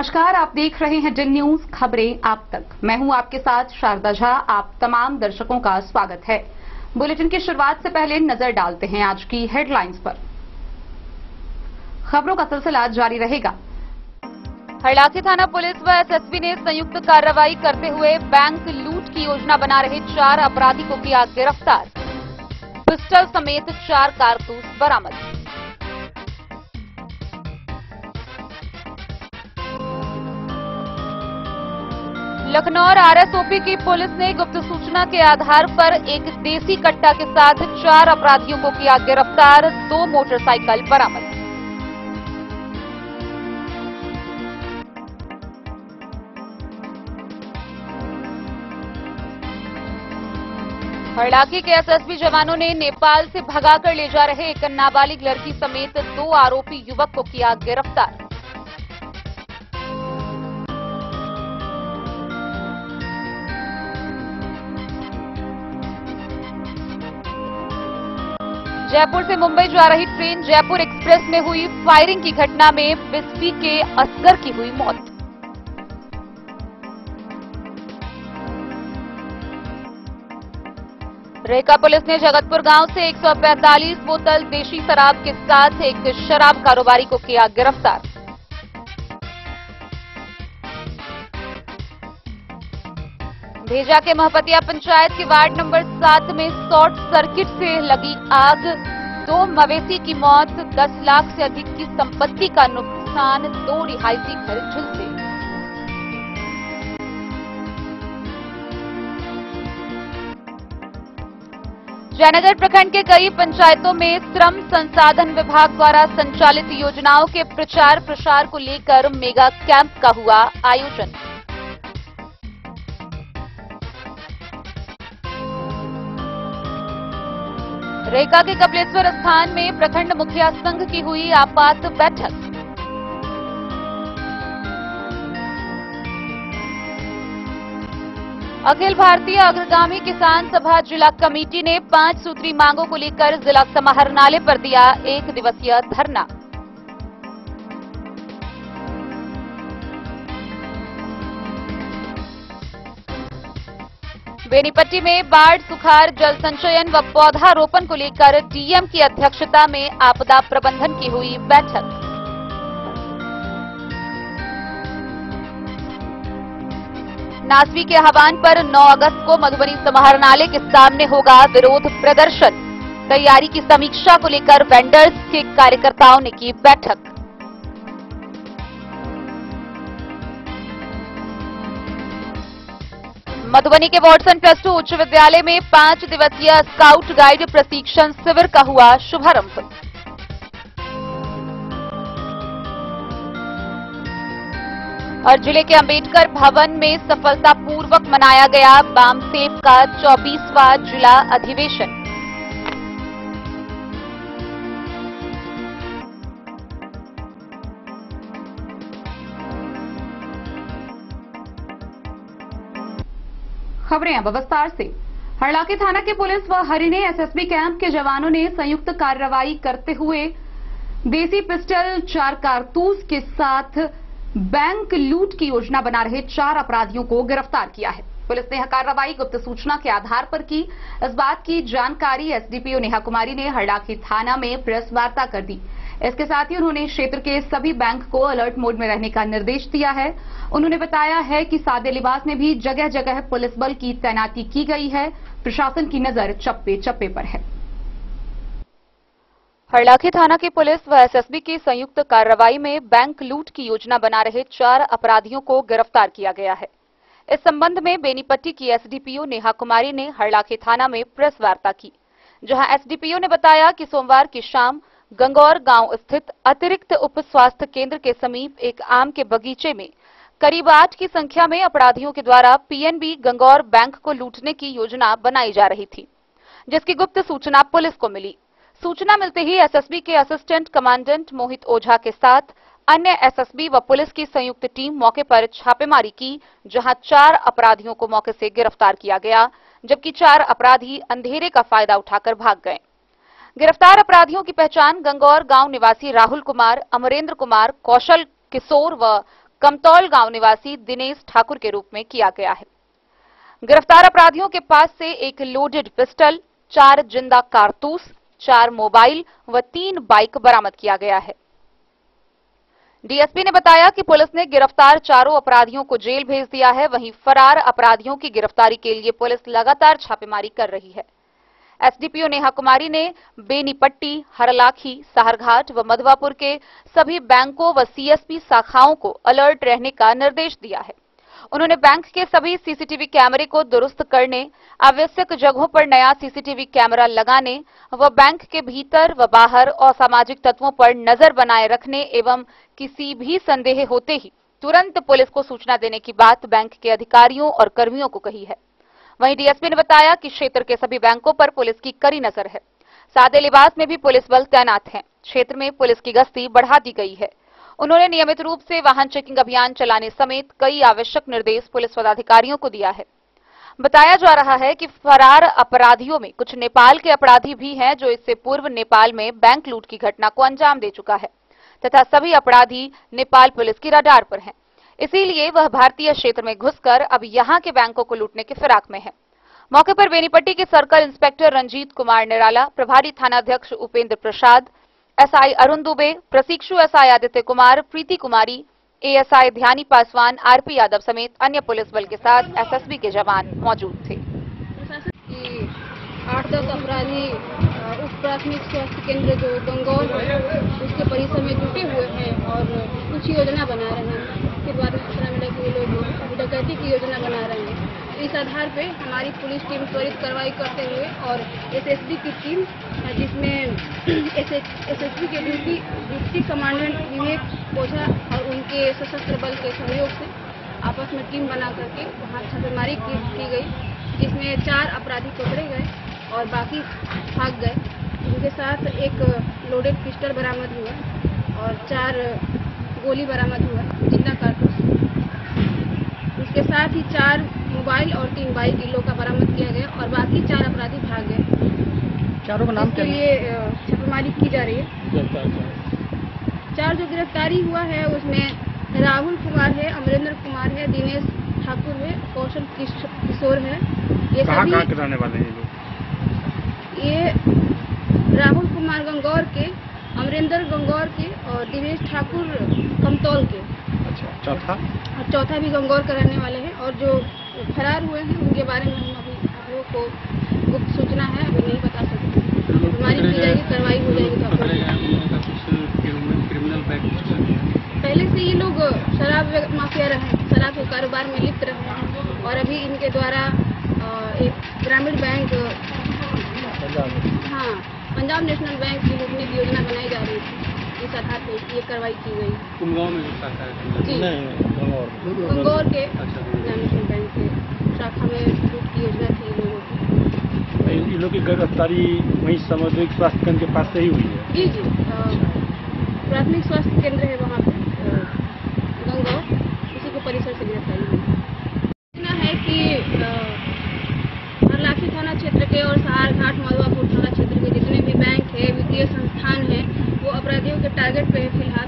नमस्कार, आप देख रहे हैं डिन न्यूज खबरें आप तक। मैं हूं आपके साथ शारदा झा। आप तमाम दर्शकों का स्वागत है। बुलेटिन की शुरुआत से पहले नजर डालते हैं आज की हेडलाइंस पर। खबरों का सिलसिला जारी रहेगा। हरलाखी थाना पुलिस व एसएसबी ने संयुक्त कार्रवाई करते हुए बैंक लूट की योजना बना रहे 4 अपराधी को किया गिरफ्तार। पिस्टल समेत 4 कारतूस बरामद। लखनऊ आरएसओपी की पुलिस ने गुप्त सूचना के आधार पर एक देसी कट्टा के साथ 4 अपराधियों को किया गिरफ्तार। 2 मोटरसाइकिल बरामद। हरलाखी के एसएसबी जवानों ने नेपाल से भगाकर ले जा रहे एक नाबालिग लड़की समेत 2 आरोपी युवक को किया गिरफ्तार। जयपुर से मुंबई जा रही ट्रेन जयपुर एक्सप्रेस में हुई फायरिंग की घटना में बिस्फी के असगर की हुई मौत। रेका पुलिस ने जगतपुर गांव से 145 बोतल देशी शराब के साथ एक शराब कारोबारी को किया गिरफ्तार। भेजा के महपतिया पंचायत के वार्ड नंबर 7 में शॉर्ट सर्किट से लगी आग। 2 मवेशी की मौत, 10 लाख से अधिक की संपत्ति का नुकसान, 2 रिहायशी घर झुलसे। जयनगर प्रखंड के कई पंचायतों में श्रम संसाधन विभाग द्वारा संचालित योजनाओं के प्रचार प्रसार को लेकर मेगा कैंप का हुआ आयोजन। रेका के कपिलेश्वर स्थान में प्रखंड मुखिया संघ की हुई आपात बैठक। अखिल भारतीय अग्रगामी किसान सभा जिला कमेटी ने 5 सूत्री मांगों को लेकर जिला समाहरणालय पर दिया 1 दिवसीय धरना। बेनीपट्टी में बाढ़, सुखाड़, जल संचयन व पौधारोपण को लेकर डीएम की अध्यक्षता में आपदा प्रबंधन की हुई बैठक। नासवी के आह्वान पर 9 अगस्त को मधुबनी समाहरणालय के सामने होगा विरोध प्रदर्शन। तैयारी की समीक्षा को लेकर वेंडर्स के कार्यकर्ताओं ने की बैठक। मधुबनी के वॉटसन +2 उच्च विद्यालय में 5 दिवसीय स्काउट गाइड प्रशिक्षण शिविर का हुआ शुभारंभ। और जिले के अंबेडकर भवन में सफलतापूर्वक मनाया गया बामसेफ का 24वां जिला अधिवेशन। खबरें अब विस्तार से। हरलाखी थाना की पुलिस व हरिणे एसएसबी कैंप के जवानों ने संयुक्त कार्रवाई करते हुए देसी पिस्टल, 4 कारतूस के साथ बैंक लूट की योजना बना रहे 4 अपराधियों को गिरफ्तार किया है। पुलिस ने यह कार्रवाई गुप्त सूचना के आधार पर की। इस बात की जानकारी एसडीपीओ नेहा कुमारी ने हरलाखी थाना में प्रेस वार्ता कर दी। इसके साथ ही उन्होंने क्षेत्र के सभी बैंक को अलर्ट मोड में रहने का निर्देश दिया है। उन्होंने बताया है कि सादे लिबास में भी जगह जगह पुलिस बल की तैनाती की गई है। प्रशासन की नजर चप्पे चप्पे पर है। हरलाखी थाना की पुलिस व एसएसबी की संयुक्त कार्रवाई में बैंक लूट की योजना बना रहे 4 अपराधियों को गिरफ्तार किया गया है। इस संबंध में बेनीपट्टी की एसडीपीओ नेहा कुमारी ने हरलाखी थाना में प्रेस वार्ता की, जहां एसडीपीओ ने बताया कि सोमवार की शाम गंगौर गांव स्थित अतिरिक्त उप स्वास्थ्य केंद्र के समीप एक आम के बगीचे में करीब 8 की संख्या में अपराधियों के द्वारा पीएनबी गंगौर बैंक को लूटने की योजना बनाई जा रही थी, जिसकी गुप्त सूचना पुलिस को मिली। सूचना मिलते ही एसएसबी के असिस्टेंट कमांडेंट मोहित ओझा के साथ अन्य एसएसबी व पुलिस की संयुक्त टीम मौके पर छापेमारी की, जहां 4 अपराधियों को मौके से गिरफ्तार किया गया, जबकि 4 अपराधी अंधेरे का फायदा उठाकर भाग गए। गिरफ्तार अपराधियों की पहचान गंगौर गांव निवासी राहुल कुमार, अमरेंद्र कुमार, कौशल किशोर व कमतौल गांव निवासी दिनेश ठाकुर के रूप में किया गया है। गिरफ्तार अपराधियों के पास से एक लोडेड पिस्टल, 4 जिंदा कारतूस, 4 मोबाइल व 3 बाइक बरामद किया गया है। डीएसपी ने बताया कि पुलिस ने गिरफ्तार चारों अपराधियों को जेल भेज दिया है। वहीं फरार अपराधियों की गिरफ्तारी के लिए पुलिस लगातार छापेमारी कर रही है। एसडीपीओ नेहा कुमारी ने बेनीपट्टी, हरलाखी, साहरघाट व मधवापुर के सभी बैंकों व सीएसपी शाखाओं को अलर्ट रहने का निर्देश दिया है। उन्होंने बैंक के सभी सीसीटीवी कैमरे को दुरुस्त करने, आवश्यक जगहों पर नया सीसीटीवी कैमरा लगाने व बैंक के भीतर व बाहर असामाजिक तत्वों पर नजर बनाए रखने एवं किसी भी संदेह होते ही तुरंत पुलिस को सूचना देने की बात बैंक के अधिकारियों और कर्मियों को कही है। वहीं डीएसपी ने बताया कि क्षेत्र के सभी बैंकों पर पुलिस की कड़ी नजर है। सादे लिबास में भी पुलिस बल तैनात है। क्षेत्र में पुलिस की गश्ती बढ़ा दी गई है। उन्होंने नियमित रूप से वाहन चेकिंग अभियान चलाने समेत कई आवश्यक निर्देश पुलिस पदाधिकारियों को दिया है। बताया जा रहा है कि फरार अपराधियों में कुछ नेपाल के अपराधी भी हैं जो इससे पूर्व नेपाल में बैंक लूट की घटना को अंजाम दे चुका है तथा सभी अपराधी नेपाल पुलिस की रडार पर हैं। इसीलिए वह भारतीय क्षेत्र में घुसकर अब यहां के बैंकों को लूटने की फिराक में है। मौके पर बेनीपट्टी के सर्कल इंस्पेक्टर रंजीत कुमार निराला, प्रभारी थानाध्यक्ष उपेंद्र प्रसाद, एसआई अरुण दुबे, प्रशिक्षु एसआई आदित्य कुमार, प्रीति कुमारी, एएसआई ध्यानी पासवान, आरपी यादव समेत अन्य पुलिस बल के साथ एसएसबी के जवान मौजूद थे। 8-10 अपराधी उप प्राथमिक स्वास्थ्य केंद्र जो गंगौर है उसके परिसर में जुटे हुए हैं और कुछ योजना बना रहे हैं। फिर बाद में सूचना मिला कि वो लोग डकैती की योजना बना रहे हैं। इस आधार पे हमारी पुलिस टीम त्वरित कार्रवाई करते हुए और एसएसबी की टीम जिसमें एसएसबी के डिप्टी कमांडेंट विवेक ओझा और उनके सशस्त्र बल के सहयोग से आपस में टीम बना करके वहाँ छापेमारी की गई, जिसमें 4 अपराधी पकड़े गए और बाकी भाग गए। उनके साथ एक लोडेड पिस्टल बरामद हुआ और 4 गोली बरामद हुआ, जिंदा कारतूस। इसके साथ ही 4 मोबाइल और 3 बाइक किलो का बरामद किया गया और बाकी 4 अपराधी भाग गए। चारों का नाम के लिए छापेमारी की जा रही है। 4 जो गिरफ्तारी हुआ है उसमें राहुल कुमार है, अमरेंद्र कुमार है, दिनेश ठाकुर है, कौशल किशोर है। ये कहाँ के रहने वाले हैं लोग? ये राहुल कुमार गंगौर के, अमरेंद्र गंगौर के और दिनेश ठाकुर कमतौल के। अच्छा, चौथा भी गंगौर का रहने वाले हैं। और जो फरार हुए हैं उनके बारे में हम अभी आप लोगों को गुप्त सूचना है, अभी नहीं बता सकते। हमारी की जाएगी, कार्रवाई हो जाएगी। पहले से ये लोग शराब माफिया रहे, शराब के कारोबार में लिप्त रहे और अभी इनके द्वारा एक ग्रामीण बैंक, पंजाब नेशनल बैंक की लूटने की योजना बनाई जा रही थी। इस आधार पर ये कार्रवाई की गई। कुमगांव में शाखा है? जी, गंगौर के पंजाब नेशनल बैंक के शाखा में लूट की योजना थी लोगों की। इन लोगों की गिरफ्तारी वहीं सामुदायिक स्वास्थ्य केंद्र के पास से ही हुई है? जी, प्राथमिक स्वास्थ्य केंद्र है वहाँ पे गंगौर, उसी के परिसर से गिरफ्तारी हुई। इतना है कि हरलाखी थाना क्षेत्र के और साहरघाट मधवापुर थाना क्षेत्र के जितने भी बैंक है, वित्तीय संस्थान है, वो अपराधियों के टारगेट पे है फिलहाल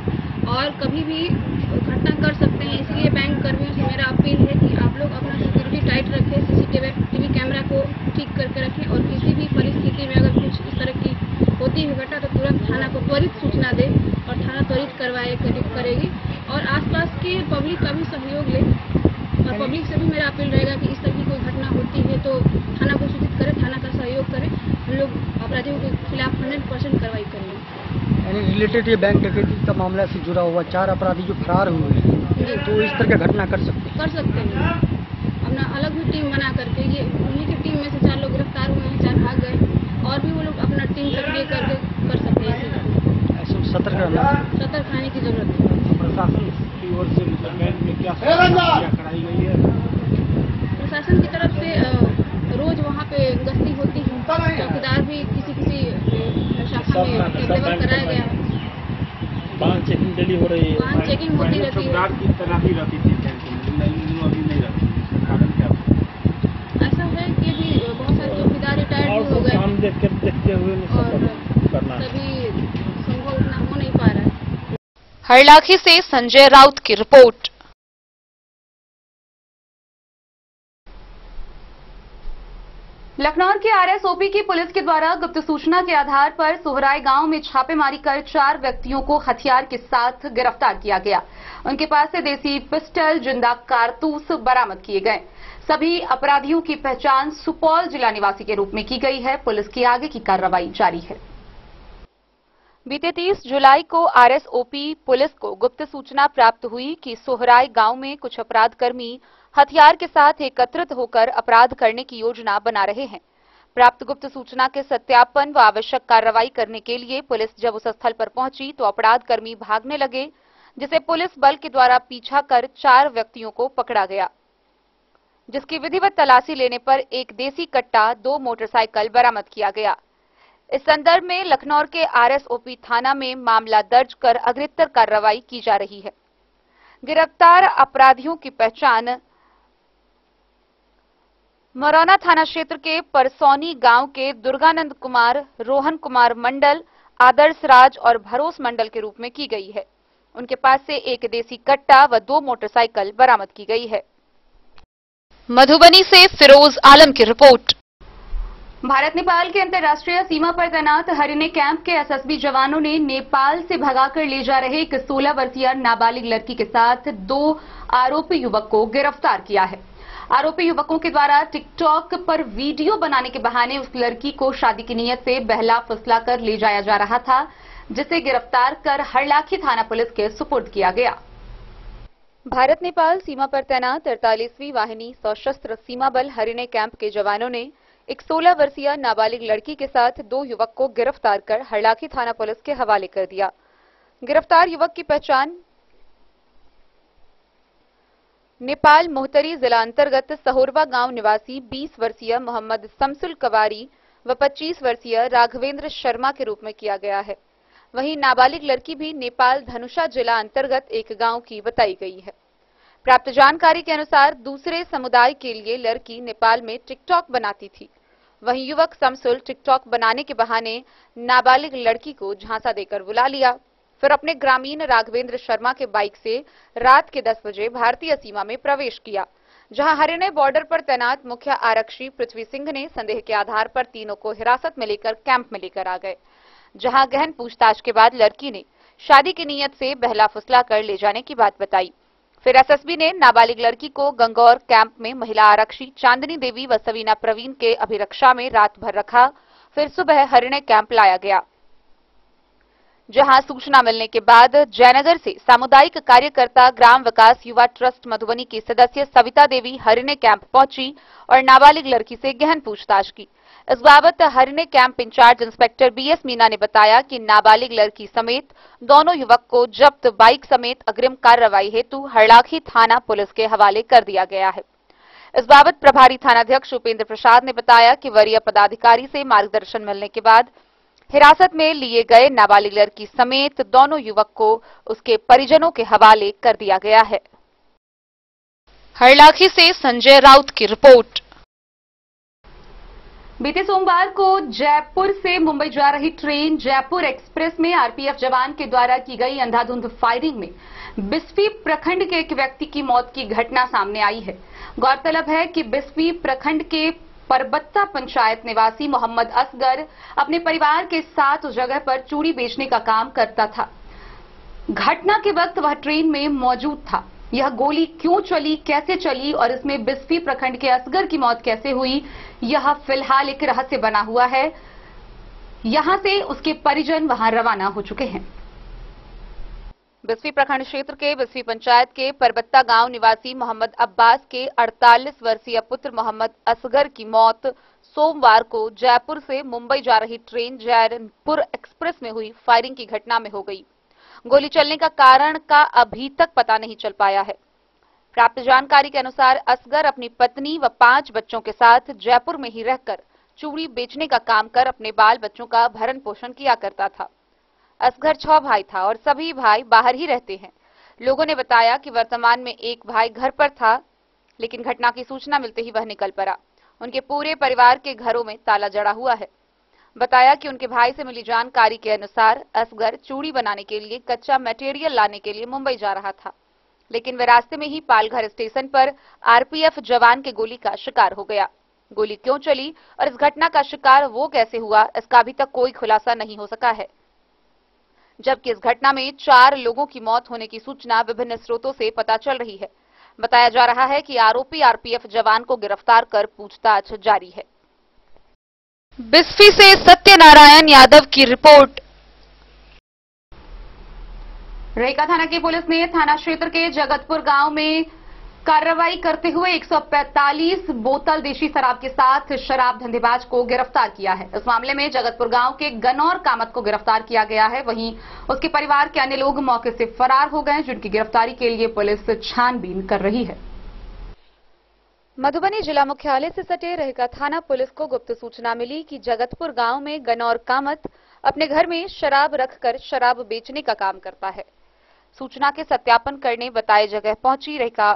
और कभी भी घटना कर सकते हैं। इसलिए बैंक कर्मियों से मेरा अपील है कि आप लोग अपना सिक्योरिटी टाइट रखें, सीसीटीवी कैमरा को ठीक करके रखें और किसी भी परिस्थिति में अगर कुछ इस तरह की होती है घटना तो तुरंत थाना को त्वरित सूचना दें और थाना त्वरित कार्रवाई करेगी। और आसपास के पब्लिक का भी सहयोग ले और पब्लिक से भी मेरा अपील रहेगा कि इस तरह की कोई घटना होती है तो थाना को सूचित करें, थाना का सहयोग करें। हम लोग अपराधियों के खिलाफ 100% कार्रवाई करेंगे। यानी रिलेटेड ये बैंक डकैती का मामला से जुड़ा हुआ 4 अपराधी जो फरार हुए हैं तो इस तरह की घटना कर सकते हैं। अपना अलग भी टीम बना करके, ये उन्हीं की टीम में से 4 लोग गिरफ्तार हुए हैं, 4 भाग गए और भी वो लोग अपना टीम सक्रिय करके कर सकते हैं। ऐसे सतर्क रहने की जरूरत है। प्रशासन की ओर से बैंक में क्या कराई गई है? प्रशासन की तरफ से रोज वहाँ पे गश्ती होती है, चौकीदार भी किसी शाखा में टेबल कराया गया है। वाहन चेकिंग डेली हो रही है? वाहन चेकिंग होती रहती है। चौकीदार की तैनाती रहती थी अभी नहीं रहती, कारण क्या? ऐसा है कि अभी बहुत सारे चौकीदार रिटायर्ड हो गए काम देखते हुए और तभी संभव उतना हो नहीं पा रहा है। हरलाखी से संजय राउत की रिपोर्ट। लखनऊ के आरएसओपी की पुलिस के द्वारा गुप्त सूचना के आधार पर सोहराय गांव में छापेमारी कर 4 व्यक्तियों को हथियार के साथ गिरफ्तार किया गया। उनके पास से देसी पिस्टल, जिंदा कारतूस बरामद किए गए। सभी अपराधियों की पहचान सुपौल जिला निवासी के रूप में की गई है। पुलिस की आगे की कार्रवाई जारी है। बीते 30 जुलाई को आरएसओपी पुलिस को गुप्त सूचना प्राप्त हुई कि सोहराय गांव में कुछ अपराधकर्मी हथियार के साथ एकत्रित होकर अपराध करने की योजना बना रहे हैं। प्राप्त गुप्त सूचना के सत्यापन व आवश्यक कार्रवाई करने के लिए पुलिस जब उस स्थल पर पहुंची तो अपराधकर्मी भागने लगे, जिसे पुलिस बल के द्वारा पीछा कर 4 व्यक्तियों को पकड़ा गया, जिसकी विधिवत तलाशी लेने पर एक देसी कट्टा, 2 मोटरसाइकिल बरामद किया गया। इस संदर्भ में लखनऊ के आरएसओपी थाना में मामला दर्ज कर अग्रितर कार्रवाई की जा रही है। गिरफ्तार अपराधियों की पहचान मरौना थाना क्षेत्र के परसौनी गांव के दुर्गानंद कुमार, रोहन कुमार मंडल, आदर्श राज और भरोस मंडल के रूप में की गई है। उनके पास से एक देसी कट्टा व 2 मोटरसाइकिल बरामद की गई है। मधुबनी से फिरोज आलम की रिपोर्ट। भारत नेपाल के अंतर्राष्ट्रीय सीमा पर तैनात हरिने कैंप के एसएसबी जवानों ने नेपाल से भगाकर ले जा रहे एक 16 वर्षीय नाबालिग लड़की के साथ 2 आरोपी युवक को गिरफ्तार किया है। आरोपी युवकों के द्वारा टिकटॉक पर वीडियो बनाने के बहाने उस लड़की को शादी की नीयत से बहला फुसला कर ले जाया जा रहा था, जिसे गिरफ्तार कर हरलाखी थाना पुलिस के सुपुर्द किया गया। भारत नेपाल सीमा पर तैनात 48वीं वाहिनी सशस्त्र सीमा बल हरिने कैंप के जवानों ने एक 16 वर्षीय नाबालिग लड़की के साथ 2 युवक को गिरफ्तार कर हरलाखी थाना पुलिस के हवाले कर दिया। गिरफ्तार युवक की पहचान नेपाल मोहतरी जिला अंतर्गत सहोरवा गांव निवासी 20 वर्षीय मोहम्मद शमसुल कवारी व 25 वर्षीय राघवेंद्र शर्मा के रूप में किया गया है। वहीं नाबालिग लड़की भी नेपाल धनुषा जिला अंतर्गत एक गांव की बताई गई है। प्राप्त जानकारी के अनुसार दूसरे समुदाय के लिए लड़की नेपाल में टिकटॉक बनाती थी। वहीं युवक शमसुल टिकटॉक बनाने के बहाने नाबालिग लड़की को झांसा देकर बुला लिया, फिर अपने ग्रामीण राघवेंद्र शर्मा के बाइक से रात के 10 बजे भारतीय सीमा में प्रवेश किया, जहां हरियाणा बॉर्डर पर तैनात मुख्य आरक्षी पृथ्वी सिंह ने संदेह के आधार पर तीनों को हिरासत में लेकर कैंप में लेकर आ गए, जहां गहन पूछताछ के बाद लड़की ने शादी की नीयत से बहला फुसला कर ले जाने की बात बताई। फिर एसएसबी ने नाबालिग लड़की को गंगौर कैंप में महिला आरक्षी चांदनी देवी व सवीना प्रवीण के अभिरक्षा में रात भर रखा। फिर सुबह हरियाणा कैंप लाया गया, जहां सूचना मिलने के बाद जयनगर से सामुदायिक कार्यकर्ता ग्राम विकास युवा ट्रस्ट मधुबनी की सदस्य सविता देवी हरियाणा कैंप पहुंची और नाबालिग लड़की से गहन पूछताछ की। इस बाबत Haryana camp incharge inspector BS Meena ने बताया कि नाबालिग लड़की समेत दोनों युवक को जब्त बाइक समेत अग्रिम कार्रवाई हेतु हरलाखी थाना पुलिस के हवाले कर दिया गया है। इस बाबत प्रभारी थानाध्यक्ष उपेंद्र प्रसाद ने बताया कि वरीय पदाधिकारी से मार्गदर्शन मिलने के बाद हिरासत में लिए गए नाबालिग लड़की समेत दोनों युवक को उसके परिजनों के हवाले कर दिया गया है। हरलाखी से संजय राउत की रिपोर्ट। बीते सोमवार को जयपुर से मुंबई जा रही ट्रेन जयपुर एक्सप्रेस में आरपीएफ जवान के द्वारा की गई अंधाधुंध फायरिंग में बिस्फी प्रखंड के एक व्यक्ति की मौत की घटना सामने आई है। गौरतलब है कि बिस्फी प्रखंड के परबत्ता पंचायत निवासी मोहम्मद असगर अपने परिवार के साथ उस जगह पर चूड़ी बेचने का काम करता था। घटना के वक्त वह ट्रेन में मौजूद था। यह गोली क्यों चली, कैसे चली और इसमें बिस्फी प्रखंड के असगर की मौत कैसे हुई, यह फिलहाल एक रहस्य बना हुआ है। यहां से उसके परिजन वहां रवाना हो चुके हैं। बिस्फी प्रखंड क्षेत्र के बिस्फी पंचायत के परबत्ता गांव निवासी मोहम्मद अब्बास के 48 वर्षीय पुत्र मोहम्मद असगर की मौत सोमवार को जयपुर से मुंबई जा रही ट्रेन जयपुर एक्सप्रेस में हुई फायरिंग की घटना में हो गई। गोली चलने का कारण का अभी तक पता नहीं चल पाया है। प्राप्त जानकारी के अनुसार असगर अपनी पत्नी व 5 बच्चों के साथ जयपुर में ही रहकर चूड़ी बेचने का काम कर अपने बाल बच्चों का भरण पोषण किया करता था। असगर 6 भाई था और सभी भाई बाहर ही रहते हैं। लोगों ने बताया कि वर्तमान में एक भाई घर पर था, लेकिन घटना की सूचना मिलते ही वह निकल पड़ा। उनके पूरे परिवार के घरों में ताला जड़ा हुआ है। बताया कि उनके भाई से मिली जानकारी के अनुसार असगर चूड़ी बनाने के लिए कच्चा मटेरियल लाने के लिए मुंबई जा रहा था, लेकिन वह रास्ते में ही पालघर स्टेशन पर आरपीएफ जवान के गोली का शिकार हो गया। गोली क्यों चली और इस घटना का शिकार वो कैसे हुआ, इसका अभी तक कोई खुलासा नहीं हो सका है। जबकि इस घटना में 4 लोगों की मौत होने की सूचना विभिन्न स्रोतों से पता चल रही है। बताया जा रहा है कि आरोपी आरपीएफ जवान को गिरफ्तार कर पूछताछ जारी है। बिस्फी से सत्यनारायण यादव की रिपोर्ट। रेका थाना की पुलिस ने थाना क्षेत्र के जगतपुर गांव में कार्रवाई करते हुए 145 बोतल देशी शराब के साथ शराब धंधेबाज को गिरफ्तार किया है। इस मामले में जगतपुर गांव के गनौर कामत को गिरफ्तार किया गया है। वहीं उसके परिवार के अन्य लोग मौके से फरार हो गए, जिनकी गिरफ्तारी के लिए पुलिस छानबीन कर रही है। मधुबनी जिला मुख्यालय से सटे रेका थाना पुलिस को गुप्त सूचना मिली कि जगतपुर गांव में गनौर कामत अपने घर में शराब रखकर शराब बेचने का काम करता है। सूचना के सत्यापन करने बताए जगह पहुंची रेका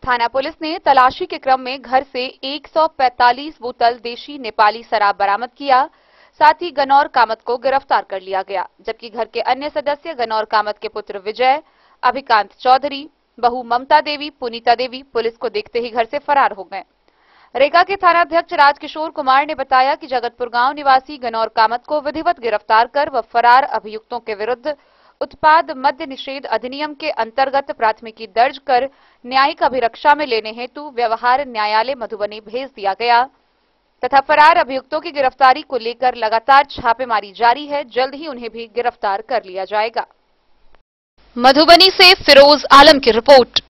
थाना पुलिस ने तलाशी के क्रम में घर से 145 बोतल देशी नेपाली शराब बरामद किया। साथ ही गनौर कामत को गिरफ्तार कर लिया गया, जबकि घर के अन्य सदस्य गनौर कामत के पुत्र विजय, अभिकांत चौधरी, बहू ममता देवी, पुनीता देवी पुलिस को देखते ही घर से फरार हो गए। रेका के थानाध्यक्ष राजकिशोर कुमार ने बताया कि जगतपुर गांव निवासी गनौर कामत को विधिवत गिरफ्तार कर व फरार अभियुक्तों के विरुद्ध उत्पाद मद्य निषेध अधिनियम के अंतर्गत प्राथमिकी दर्ज कर न्यायिक अभिरक्षा में लेने हेतु व्यवहार न्यायालय मधुबनी भेज दिया गया तथा फरार अभियुक्तों की गिरफ्तारी को लेकर लगातार छापेमारी जारी है। जल्द ही उन्हें भी गिरफ्तार कर लिया जाएगा। मधुबनी से फिरोज आलम की रिपोर्ट।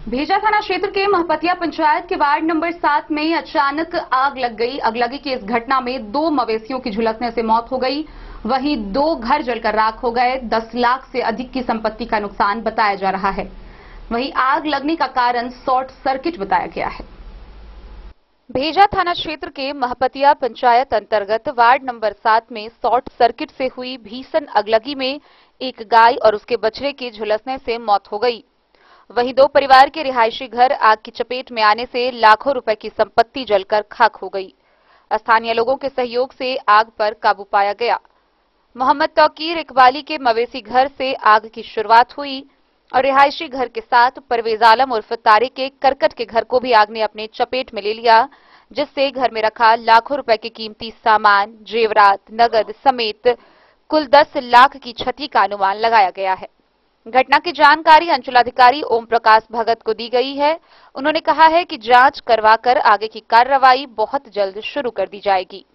भेजा थाना क्षेत्र के महपतिया पंचायत के वार्ड नंबर 7 में अचानक आग लग गई। अगलगी की इस घटना में 2 मवेशियों की झुलसने से मौत हो गई। वहीं 2 घर जलकर राख हो गए। 10 लाख से अधिक की संपत्ति का नुकसान बताया जा रहा है। वहीं आग लगने का कारण शॉर्ट सर्किट बताया गया है। भेजा थाना क्षेत्र के महपतिया पंचायत अंतर्गत वार्ड नंबर 7 में शॉर्ट सर्किट से हुई भीषण अगलगी में एक गाय और उसके बछड़े के झुलसने से मौत हो गई। वहीं 2 परिवार के रिहायशी घर आग की चपेट में आने से लाखों रुपए की संपत्ति जलकर खाक हो गई। स्थानीय लोगों के सहयोग से आग पर काबू पाया गया। मोहम्मद तौकीर इकबाली के मवेशी घर से आग की शुरुआत हुई और रिहायशी घर के साथ परवेज आलम उर्फ तारे के करकट के घर को भी आग ने अपने चपेट में ले लिया, जिससे घर में रखा लाखों रुपए के कीमती सामान, जेवरात, नगद समेत कुल 10 लाख की क्षति का अनुमान लगाया गया है। घटना की जानकारी अंचलाधिकारी ओम प्रकाश भगत को दी गई है। उन्होंने कहा है कि जांच करवाकर आगे की कार्रवाई बहुत जल्द शुरू कर दी जाएगी।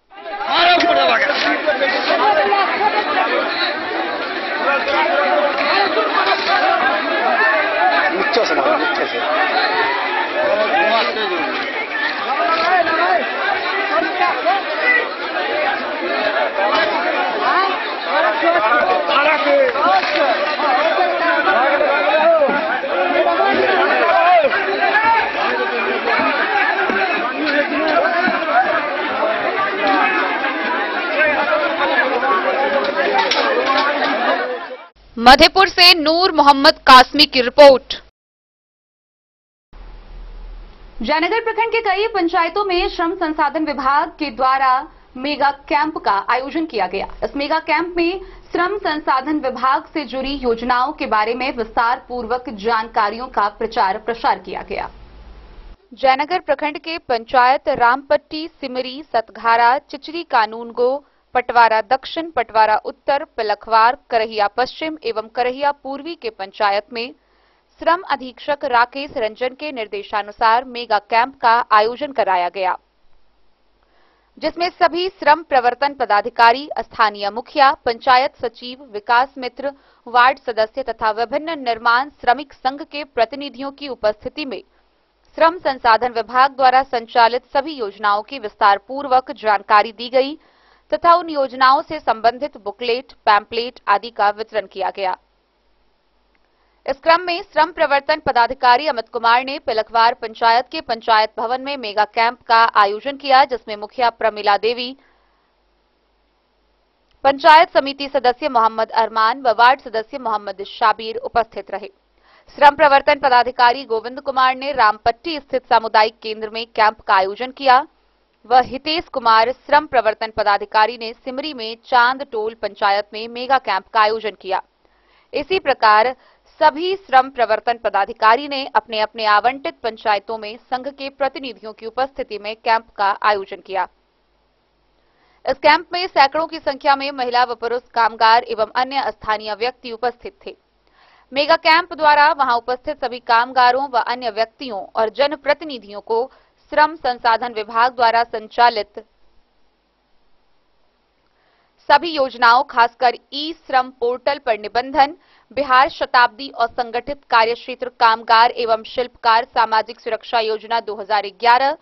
मधेपुर से नूर मोहम्मद कासमी की रिपोर्ट। जयनगर प्रखंड के कई पंचायतों में श्रम संसाधन विभाग के द्वारा मेगा कैंप का आयोजन किया गया। इस मेगा कैंप में श्रम संसाधन विभाग से जुड़ी योजनाओं के बारे में विस्तार पूर्वक जानकारियों का प्रचार प्रसार किया गया। जयनगर प्रखंड के पंचायत रामपट्टी, सिमरी, सतघारा, चिचरी, कानूनगो, पटवारा दक्षिण, पटवारा उत्तर, पिलखवार, करहिया पश्चिम एवं करहिया पूर्वी के पंचायत में श्रम अधीक्षक राकेश रंजन के निर्देशानुसार मेगा कैंप का आयोजन कराया गया, जिसमें सभी श्रम प्रवर्तन पदाधिकारी, स्थानीय मुखिया, पंचायत सचिव, विकास मित्र, वार्ड सदस्य तथा विभिन्न निर्माण श्रमिक संघ के प्रतिनिधियों की उपस्थिति में श्रम संसाधन विभाग द्वारा संचालित सभी योजनाओं की विस्तार पूर्वक जानकारी दी गई तथा उन योजनाओं से संबंधित बुकलेट, पैम्पलेट आदि का वितरण किया गया। इस क्रम में श्रम प्रवर्तन पदाधिकारी अमित कुमार ने पिलखवार पंचायत के पंचायत भवन में मेगा कैंप का आयोजन किया, जिसमें मुखिया प्रमिला देवी, पंचायत समिति सदस्य मोहम्मद अरमान व वार्ड सदस्य मोहम्मद शाबीर उपस्थित रहे। श्रम प्रवर्तन पदाधिकारी गोविंद कुमार ने रामपट्टी स्थित सामुदायिक केंद्र में कैंप का आयोजन किया व हितेश कुमार श्रम प्रवर्तन पदाधिकारी ने सिमरी में चांद टोल पंचायत में मेगा कैंप का आयोजन किया। इसी प्रकार सभी श्रम प्रवर्तन पदाधिकारी ने अपने अपने आवंटित पंचायतों में संघ के प्रतिनिधियों की उपस्थिति में कैंप का आयोजन किया। इस कैंप में सैकड़ों की संख्या में महिला व पुरुष कामगार एवं अन्य स्थानीय व्यक्ति उपस्थित थे। मेगा कैंप द्वारा वहां उपस्थित सभी कामगारों व अन्य व्यक्तियों और जनप्रतिनिधियों को श्रम संसाधन विभाग द्वारा संचालित सभी योजनाओं, खासकर ई श्रम पोर्टल पर निबंधन, बिहार शताब्दी और संगठित कार्यक्षेत्र कामगार एवं शिल्पकार सामाजिक सुरक्षा योजना 2011,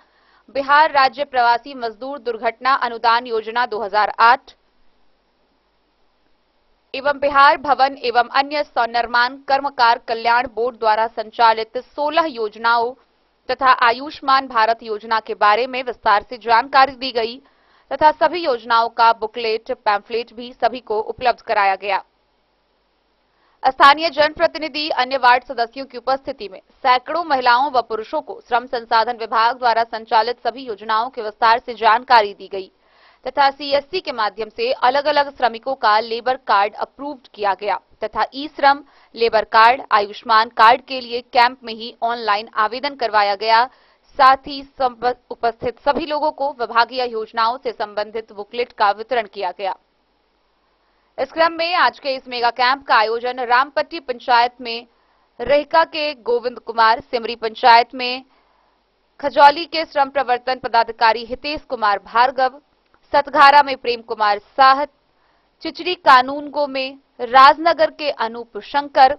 बिहार राज्य प्रवासी मजदूर दुर्घटना अनुदान योजना 2008 एवं बिहार भवन एवं अन्य स्वनिर्माण कर्मकार कल्याण बोर्ड द्वारा संचालित 16 योजनाओं तथा आयुष्मान भारत योजना के बारे में विस्तार से जानकारी दी गई तथा सभी योजनाओं का बुकलेट, पैम्फलेट भी सभी को उपलब्ध कराया गया। स्थानीय जनप्रतिनिधि, अन्य वार्ड सदस्यों की उपस्थिति में सैकड़ों महिलाओं व पुरुषों को श्रम संसाधन विभाग द्वारा संचालित सभी योजनाओं के विस्तार से जानकारी दी गई तथा सीएससी के माध्यम से अलग अलग श्रमिकों का लेबर कार्ड अप्रूव्ड किया गया तथा ई श्रम, लेबर कार्ड, आयुष्मान कार्ड के लिए कैंप में ही ऑनलाइन आवेदन करवाया गया। साथ ही उपस्थित सभी लोगों को विभागीय योजनाओं से संबंधित बुकलेट का वितरण किया गया। इस क्रम में आज के इस मेगा कैंप का आयोजन रामपट्टी पंचायत में रेहका के गोविंद कुमार, सिमरी पंचायत में खजौली के श्रम प्रवर्तन पदाधिकारी हितेश कुमार भार्गव, सतघारा में प्रेम कुमार साहत, चिचरी कानूनगो में राजनगर के अनूप शंकर,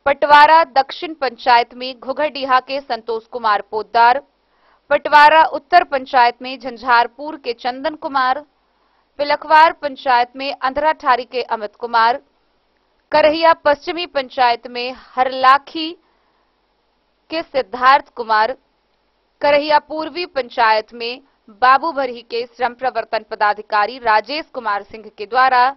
पटवारा दक्षिण पंचायत में घुघरडीहा के संतोष कुमार पोद्दार, पटवारा उत्तर पंचायत में झंझारपुर के चंदन कुमार, पिलखवार पंचायत में अंधराठारी के अमित कुमार, करहिया पश्चिमी पंचायत में हरलाखी के सिद्धार्थ कुमार, करहिया पूर्वी पंचायत में बाबूभरी के श्रम प्रवर्तन पदाधिकारी राजेश कुमार सिंह के द्वारा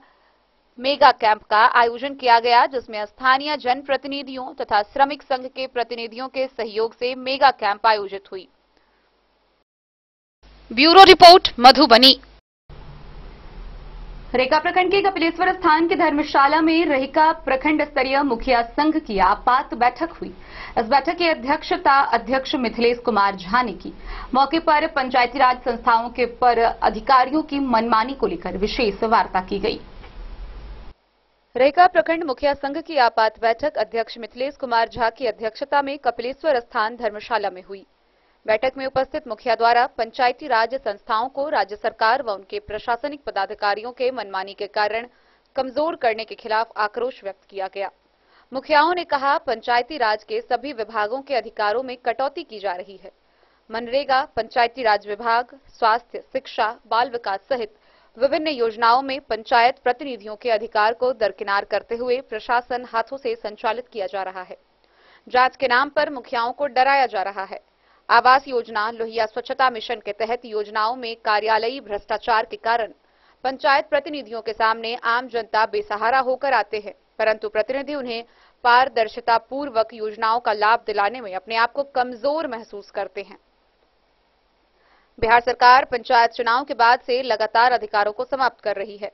मेगा कैंप का आयोजन किया गया, जिसमें स्थानीय जनप्रतिनिधियों तथा श्रमिक संघ के प्रतिनिधियों के सहयोग से मेगा कैंप आयोजित हुई। Bureau report, Madhubani. रेहका प्रखंड के कपिलेश्वर स्थान की धर्मशाला में रेहका प्रखंड स्तरीय मुखिया संघ की आपात बैठक हुई। इस बैठक की अध्यक्षता अध्यक्ष मिथिलेश कुमार झा ने की। मौके पर पंचायती राज संस्थाओं के पर अधिकारियों की मनमानी को लेकर विशेष वार्ता की गई। रेहका प्रखंड मुखिया संघ की आपात बैठक अध्यक्ष मिथिलेश कुमार झा की अध्यक्षता में कपिलेश्वर स्थान धर्मशाला में हुई। बैठक में उपस्थित मुखिया द्वारा पंचायती राज संस्थाओं को राज्य सरकार व उनके प्रशासनिक पदाधिकारियों के मनमानी के कारण कमजोर करने के खिलाफ आक्रोश व्यक्त किया गया। मुखियाओं ने कहा, पंचायती राज के सभी विभागों के अधिकारों में कटौती की जा रही है। मनरेगा, पंचायती राज विभाग, स्वास्थ्य, शिक्षा, बाल विकास सहित विभिन्न योजनाओं में पंचायत प्रतिनिधियों के अधिकार को दरकिनार करते हुए प्रशासन हाथों से संचालित किया जा रहा है। जांच के नाम पर मुखियाओं को डराया जा रहा है। आवास योजना, लोहिया स्वच्छता मिशन के तहत योजनाओं में कार्यालयी भ्रष्टाचार के कारण पंचायत प्रतिनिधियों के सामने आम जनता बेसहारा होकर आते हैं, परंतु प्रतिनिधि उन्हें पारदर्शिता पूर्वक योजनाओं का लाभ दिलाने में अपने आप को कमजोर महसूस करते हैं। बिहार सरकार पंचायत चुनाव के बाद से लगातार अधिकारों को समाप्त कर रही है।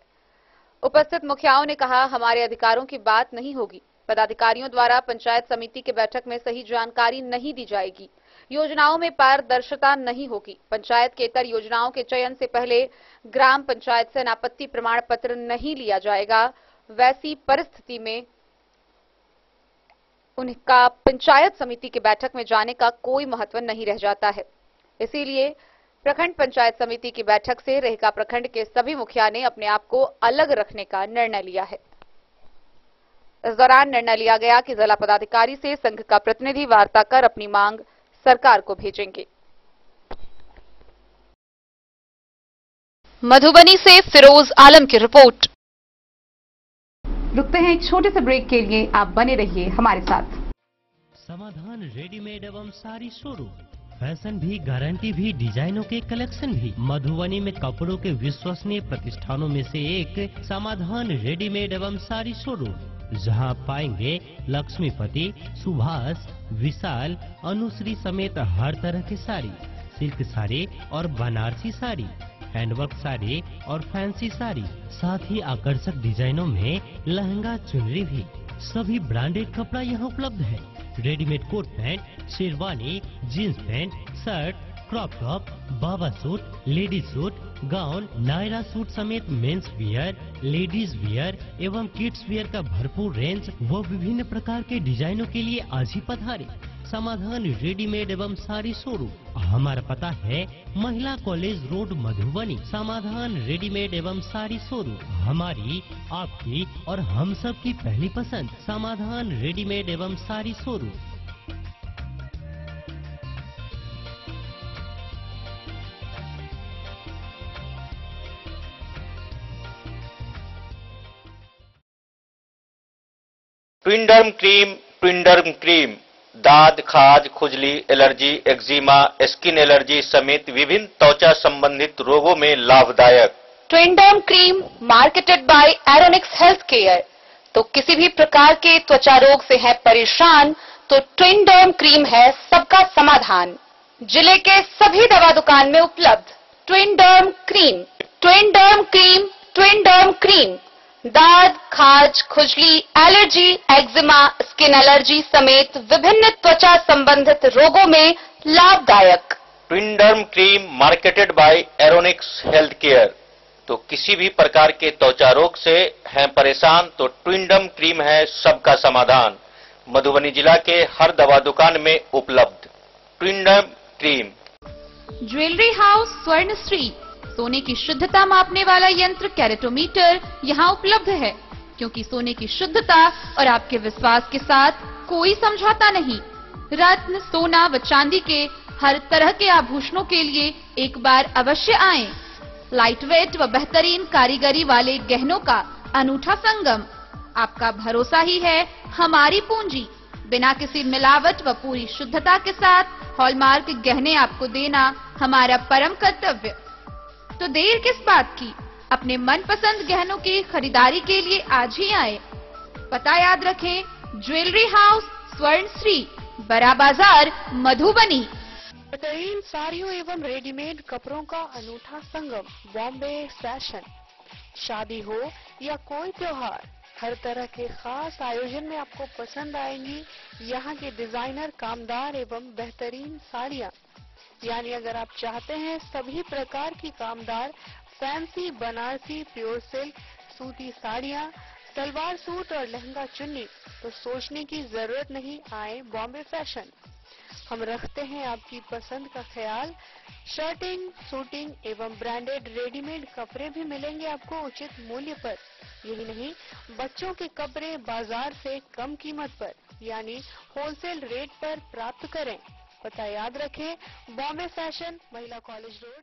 उपस्थित मुखियाओं ने कहा, हमारे अधिकारों की बात नहीं होगी। पदाधिकारियों द्वारा पंचायत समिति की बैठक में सही जानकारी नहीं दी जाएगी। योजनाओं में पारदर्शिता नहीं होगी। पंचायत के इतर योजनाओं के चयन से पहले ग्राम पंचायत से अनापत्ति प्रमाण पत्र नहीं लिया जाएगा। वैसी परिस्थिति में उनका पंचायत समिति की बैठक में जाने का कोई महत्व नहीं रह जाता है। इसीलिए प्रखंड पंचायत समिति की बैठक से रेहका प्रखंड के सभी मुखिया ने अपने आप को अलग रखने का निर्णय लिया है। इस दौरान निर्णय लिया गया कि जिला पदाधिकारी से संघ का प्रतिनिधि वार्ता कर अपनी मांग सरकार को भेजेंगे। मधुबनी से फिरोज आलम की रिपोर्ट। रुकते हैं एक छोटे से ब्रेक के लिए, आप बने रहिए हमारे साथ। समाधान रेडीमेड एवं साड़ी शोरूम, फैशन भी, गारंटी भी, डिजाइनों के कलेक्शन भी। मधुबनी में कपड़ों के विश्वसनीय प्रतिष्ठानों में से एक समाधान रेडीमेड एवं साड़ी शोरूम, जहां पाएंगे लक्ष्मीपति, सुभाष, विशाल, अनुश्री समेत हर तरह की साड़ी, सिल्क साड़ी और बनारसी साड़ी, हैंडवर्क साड़ी और फैंसी साड़ी, साथ ही आकर्षक डिजाइनों में लहंगा चुनरी भी। सभी ब्रांडेड कपड़ा यहाँ उपलब्ध है। Readymade coat pant, sherwani, jeans pant, shirt, crop top, बाबा suit, ladies suit, gown, Naira suit समेत मेंस वियर, लेडीज वियर एवं किड्स वियर का भरपूर रेंज व विभिन्न प्रकार के डिजाइनों के लिए आज ही पधारे समाधान रेडीमेड एवं साड़ी शोरूम। हमारा पता है महिला कॉलेज रोड, मधुबनी। समाधान रेडीमेड एवं साड़ी शोरूम हमारी, आपकी और हम सब की पहली पसंद। समाधान रेडीमेड एवं साड़ी शोरूम। ट्विंडर्म क्रीम दाद, खाज, खुजली, एलर्जी, एक्जिमा, स्किन एलर्जी समेत विभिन्न त्वचा संबंधित रोगों में लाभदायक। Twinderm cream marketed by Aeronix health care. तो किसी भी प्रकार के त्वचा रोग से है परेशान तो ट्विंडर्म क्रीम है सबका समाधान। जिले के सभी दवा दुकान में उपलब्ध ट्विंडर्म क्रीम। ट्विंडर्म क्रीम, ट्विंडर्म क्रीम दाद, खाज, खुजली, एलर्जी, एक्जिमा, स्किन एलर्जी समेत विभिन्न त्वचा संबंधित रोगों में लाभदायक। Twinderm cream marketed by Aeronix health care. तो किसी भी प्रकार के त्वचा रोग से हैं परेशान तो ट्विंडर्म क्रीम है सबका समाधान। मधुबनी जिला के हर दवा दुकान में उपलब्ध ट्विंडर्म क्रीम। ज्वेलरी हाउस स्वर्ण श्री। सोने की शुद्धता मापने वाला यंत्र कैरेटोमीटर यहाँ उपलब्ध है, क्योंकि सोने की शुद्धता और आपके विश्वास के साथ कोई समझौता नहीं। रत्न, सोना व चांदी के हर तरह के आभूषणों के लिए एक बार अवश्य आएं। लाइट वेट व बेहतरीन कारीगरी वाले गहनों का अनूठा संगम। आपका भरोसा ही है हमारी पूंजी। बिना किसी मिलावट व पूरी शुद्धता के साथ हॉलमार्क गहने आपको देना हमारा परम कर्तव्य। तो देर किस बात की, अपने मनपसंद गहनों की खरीदारी के लिए आज ही आए। पता याद रखें, ज्वेलरी हाउस स्वर्ण श्री, बड़ा बाजार, मधुबनी। बेहतरीन साड़ियों एवं रेडीमेड कपड़ों का अनूठा संगम बॉम्बे फैशन। शादी हो या कोई त्योहार, हर तरह के खास आयोजन में आपको पसंद आएंगी यहाँ के डिजाइनर, कामदार एवं बेहतरीन साड़ियाँ। यानी अगर आप चाहते हैं सभी प्रकार की कामदार, फैंसी, बनारसी, प्योर सिल्क, सूती साड़ियाँ, सलवार सूट और लहंगा चुन्नी, तो सोचने की जरूरत नहीं, आए बॉम्बे फैशन। हम रखते हैं आपकी पसंद का ख्याल। शर्टिंग, सूटिंग एवं ब्रांडेड रेडीमेड कपड़े भी मिलेंगे आपको उचित मूल्य पर। यही नहीं, बच्चों के कपड़े बाजार से कम कीमत पर यानी होलसेल रेट पर प्राप्त करें। पता याद रखें, बॉम्बे फैशन, महिला college road.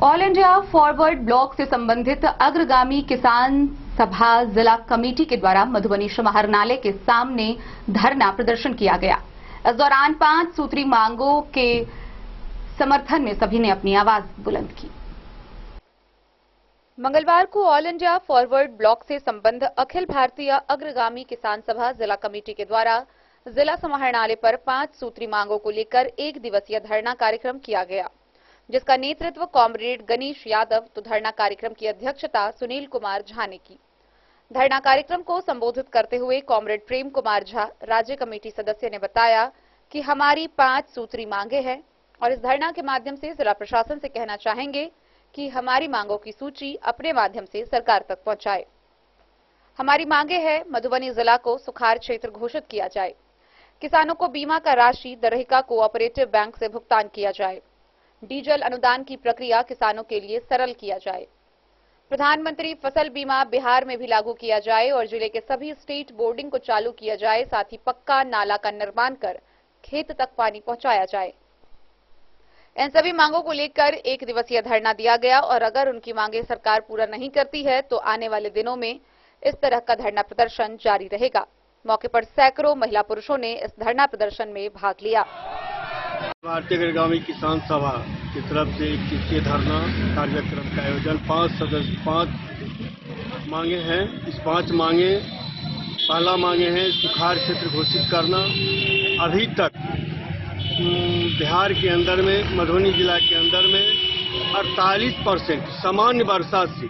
All India forward block से संबंधित अग्रगामी किसान सभा जिला कमेटी के द्वारा मधुबनी समाहरणालय के सामने धरना प्रदर्शन किया गया। इस दौरान 5 सूत्री मांगों के समर्थन में सभी ने अपनी आवाज बुलंद की। मंगलवार को ऑल इंडिया फॉरवर्ड ब्लॉक से संबंध अखिल भारतीय अग्रगामी किसान सभा जिला कमेटी के द्वारा जिला समाहरणालय पर 5 सूत्री मांगों को लेकर 1 दिवसीय धरना कार्यक्रम किया गया, जिसका नेतृत्व कॉमरेड गणेश यादव तो धरना कार्यक्रम की अध्यक्षता सुनील कुमार झा ने की। धरना कार्यक्रम को संबोधित करते हुए कॉमरेड प्रेम कुमार झा, राज्य कमेटी सदस्य, ने बताया कि हमारी 5 सूत्री मांगे हैं और इस धरना के माध्यम से जिला प्रशासन से कहना चाहेंगे कि हमारी मांगों की सूची अपने माध्यम से सरकार तक पहुंचाए। हमारी मांगे हैं, मधुबनी जिला को सुखाड़ क्षेत्र घोषित किया जाए, किसानों को बीमा का राशि दरहिका कोऑपरेटिव बैंक से भुगतान किया जाए, डीजल अनुदान की प्रक्रिया किसानों के लिए सरल किया जाए, प्रधानमंत्री फसल बीमा बिहार में भी लागू किया जाए और जिले के सभी स्टेट बोर्डिंग को चालू किया जाए, साथ ही पक्का नाला का निर्माण कर खेत तक पानी पहुंचाया जाए। इन सभी मांगों को लेकर 1 दिवसीय धरना दिया गया और अगर उनकी मांगे सरकार पूरा नहीं करती है तो आने वाले दिनों में इस तरह का धरना प्रदर्शन जारी रहेगा। मौके पर सैकड़ों महिला पुरुषों ने इस धरना प्रदर्शन में भाग लिया। भारतीय अग्रगामी किसान सभा की तरफ से एक दिवसीय धरना कार्यक्रम का आयोजन 5 मांगे हैं। इस 5 मांगे, पहला मांगे हैं सुखाड़ क्षेत्र घोषित करना। अभी तक बिहार के अंदर में, मधुबनी जिला के अंदर में 48% सामान्य वर्षा से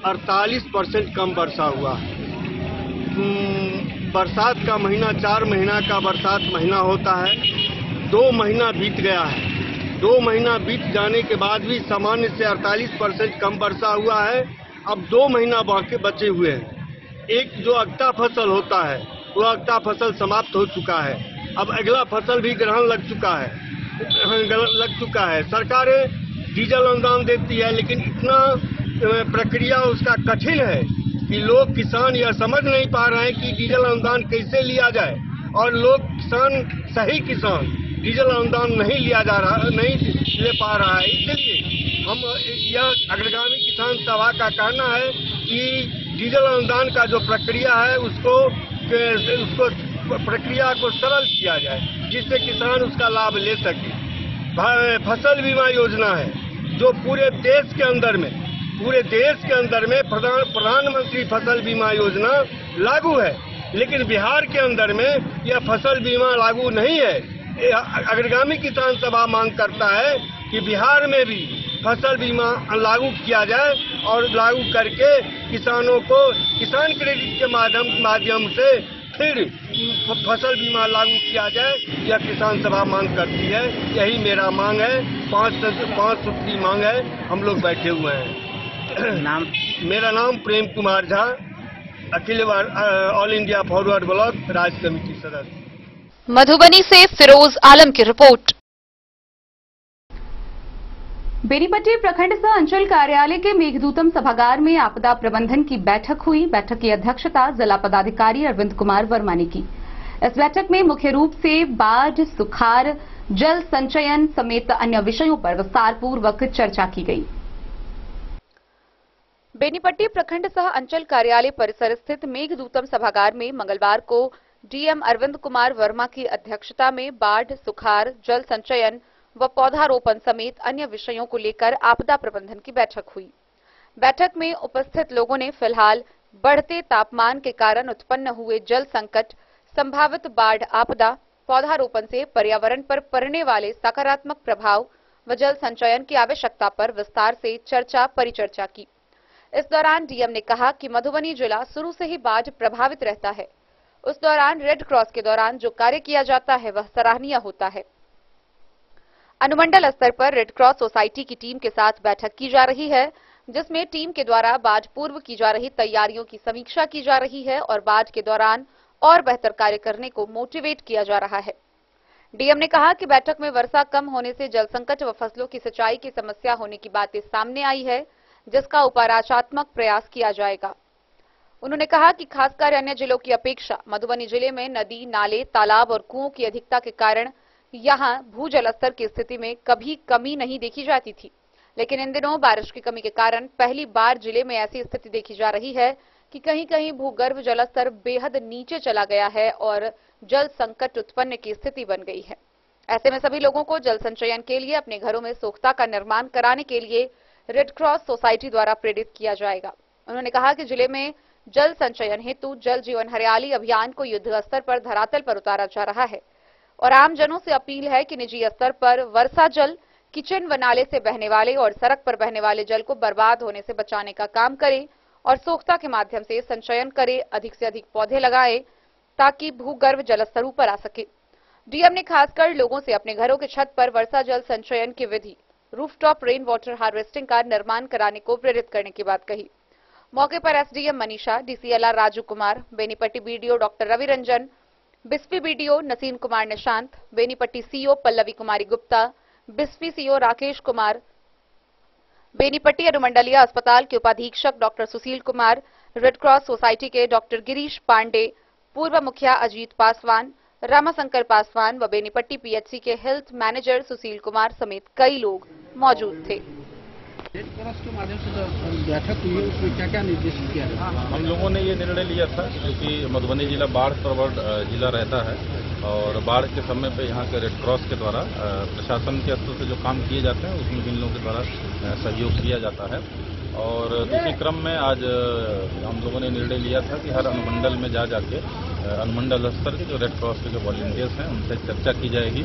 48% कम वर्षा हुआ है। बरसात का महीना 4 महीना का बरसात महीना होता है। 2 महीना बीत गया है। 2 महीना बीत जाने के बाद भी सामान्य से 48% कम वर्षा हुआ है। अब 2 महीना बाकी बचे हुए हैं। एक जो अगता फसल होता है वो अगता फसल समाप्त हो चुका है। अब अगला फसल भी ग्रहण लग चुका है। सरकारें डीजल अनुदान देती है, लेकिन इतना प्रक्रिया उसका कठिन है कि लोग किसान यह समझ नहीं पा रहे हैं कि डीजल अनुदान कैसे लिया जाए, और लोग सही किसान डीजल अनुदान नहीं ले पा रहा है। इसलिए हम यह अग्रगामी किसान सभा का कहना है कि डीजल अनुदान का जो प्रक्रिया है उसको प्रक्रिया को सरल किया जाए, जिससे किसान उसका लाभ ले सके। फसल बीमा योजना है जो पूरे देश के अंदर में प्रधानमंत्री फसल बीमा योजना लागू है, लेकिन बिहार के अंदर में यह फसल बीमा लागू नहीं है। अग्रगामी किसान सभा मांग करता है कि बिहार में भी फसल बीमा लागू किया जाए और लागू करके किसानों को किसान क्रेडिट के माध्यम से फिर फसल बीमा लागू किया जाए। यह किसान सभा मांग करती है। यही मेरा मांग है। 5 सूत्री मांग है। हम लोग बैठे हुए हैं। मेरा नाम प्रेम कुमार झा, अखिल ऑल इंडिया फॉरवर्ड ब्लॉक राज्य कमेटी सदस्य। मधुबनी से फिरोज आलम की रिपोर्ट। बेनीपट्टी प्रखंड सह अंचल कार्यालय के मेघदूतम सभागार में आपदा प्रबंधन की बैठक हुई। बैठक की अध्यक्षता जिला पदाधिकारी अरविंद कुमार वर्मा ने की। इस बैठक में मुख्य रूप से बाढ़, सुखाड़, जल संचयन समेत अन्य विषयों पर विस्तारपूर्वक चर्चा की गई। बेनीपट्टी प्रखंड सह अंचल कार्यालय परिसर स्थित मेघदूतम सभागार में मंगलवार को डीएम अरविंद कुमार वर्मा की अध्यक्षता में बाढ़, सुखाड़, जल संचयन व पौधारोपण समेत अन्य विषयों को लेकर आपदा प्रबंधन की बैठक हुई। बैठक में उपस्थित लोगों ने फिलहाल बढ़ते तापमान के कारण उत्पन्न हुए जल संकट, संभावित बाढ़ आपदा, पौधारोपण से पर्यावरण पर पड़ने वाले सकारात्मक प्रभाव व जल संचयन की आवश्यकता पर विस्तार से परिचर्चा की। इस दौरान डीएम ने कहा कि मधुबनी जिला शुरू से ही बाढ़ प्रभावित रहता है। उस दौरान रेड क्रॉस के दौरान जो कार्य किया जाता है वह सराहनीय होता है। अनुमंडल स्तर पर रेड क्रॉस सोसाइटी की टीम के साथ बैठक की जा रही है, जिसमें टीम के द्वारा बाढ़ पूर्व की जा रही तैयारियों की समीक्षा की जा रही है और बाढ़ के दौरान और बेहतर कार्य करने को मोटिवेट किया जा रहा है। डीएम ने कहा कि बैठक में वर्षा कम होने से जल संकट व फसलों की सिंचाई की समस्या होने की बातें सामने आई है, जिसका उपचारात्मक प्रयास किया जाएगा। उन्होंने कहा कि खासकर अन्य जिलों की अपेक्षा मधुबनी जिले में नदी, नाले, तालाब और कुओं की अधिकता के कारण यहां भूजल स्तर की स्थिति में कभी कमी नहीं देखी जाती थी, लेकिन इन दिनों बारिश की कमी के कारण पहली बार जिले में ऐसी स्थिति देखी जा रही है कि कहीं कहीं भूगर्भ जल स्तर बेहद नीचे चला गया है और जल संकट उत्पन्न की स्थिति बन गई है। ऐसे में सभी लोगों को जल संचयन के लिए अपने घरों में सोख्ता का निर्माण कराने के लिए रेड क्रॉस सोसाइटी द्वारा प्रेरित किया जाएगा। उन्होंने कहा कि जिले में जल संचयन हेतु जल जीवन हरियाली अभियान को युद्ध स्तर पर धरातल पर उतारा जा रहा है और आम जनों से अपील है कि निजी स्तर पर वर्षा जल, किचन व नाले से बहने वाले और सड़क पर बहने वाले जल को बर्बाद होने से बचाने का काम करें और सोख्ता के माध्यम से संचयन करें, अधिक से अधिक पौधे लगाएं ताकि भूगर्भ जल स्तर ऊपर आ सके। डीएम ने खासकर लोगों से अपने घरों के छत पर वर्षा जल संचयन की विधि रूफटॉप रेन वाटर हार्वेस्टिंग का निर्माण कराने को प्रेरित करने की बात कही। मौके पर SDM Manisha, DCLR Raju Kumar, Benipatti BDO doctor Ravi Ranjan, Bisfi BDO Naseem Kumar Nishant, Benipatti CO Pallavi Kumari Gupta, Bisfi CO Rakesh Kumar, Benipatti अनुमंडलीय अस्पताल के उपाधीक्षक doctor Sushil Kumar, red cross society के डॉक्टर गिरीश पांडे, पूर्व मुखिया अजीत पासवान, रामाशंकर पासवान व बेनीपट्टी पीएचसी के हेल्थ मैनेजर सुशील कुमार समेत कई लोग मौजूद थे। रेड क्रॉस के माध्यम से बैठक हुई है, उसमें क्या क्या निर्देशित किया गया? हम लोगों ने ये निर्णय लिया था क्योंकि मधुबनी जिला बाढ़ प्रवण जिला रहता है और बाढ़ के समय पे यहाँ के रेड क्रॉस के द्वारा प्रशासन के स्तर से जो काम किए जाते हैं उसमें इन लोगों के द्वारा सहयोग किया जाता है। और इसी क्रम में आज हम लोगों ने निर्णय लिया था कि हर अनुमंडल में जाके अनुमंडल स्तर के जो रेड क्रॉस के जो वॉलंटियर्स हैं उनसे चर्चा की जाएगी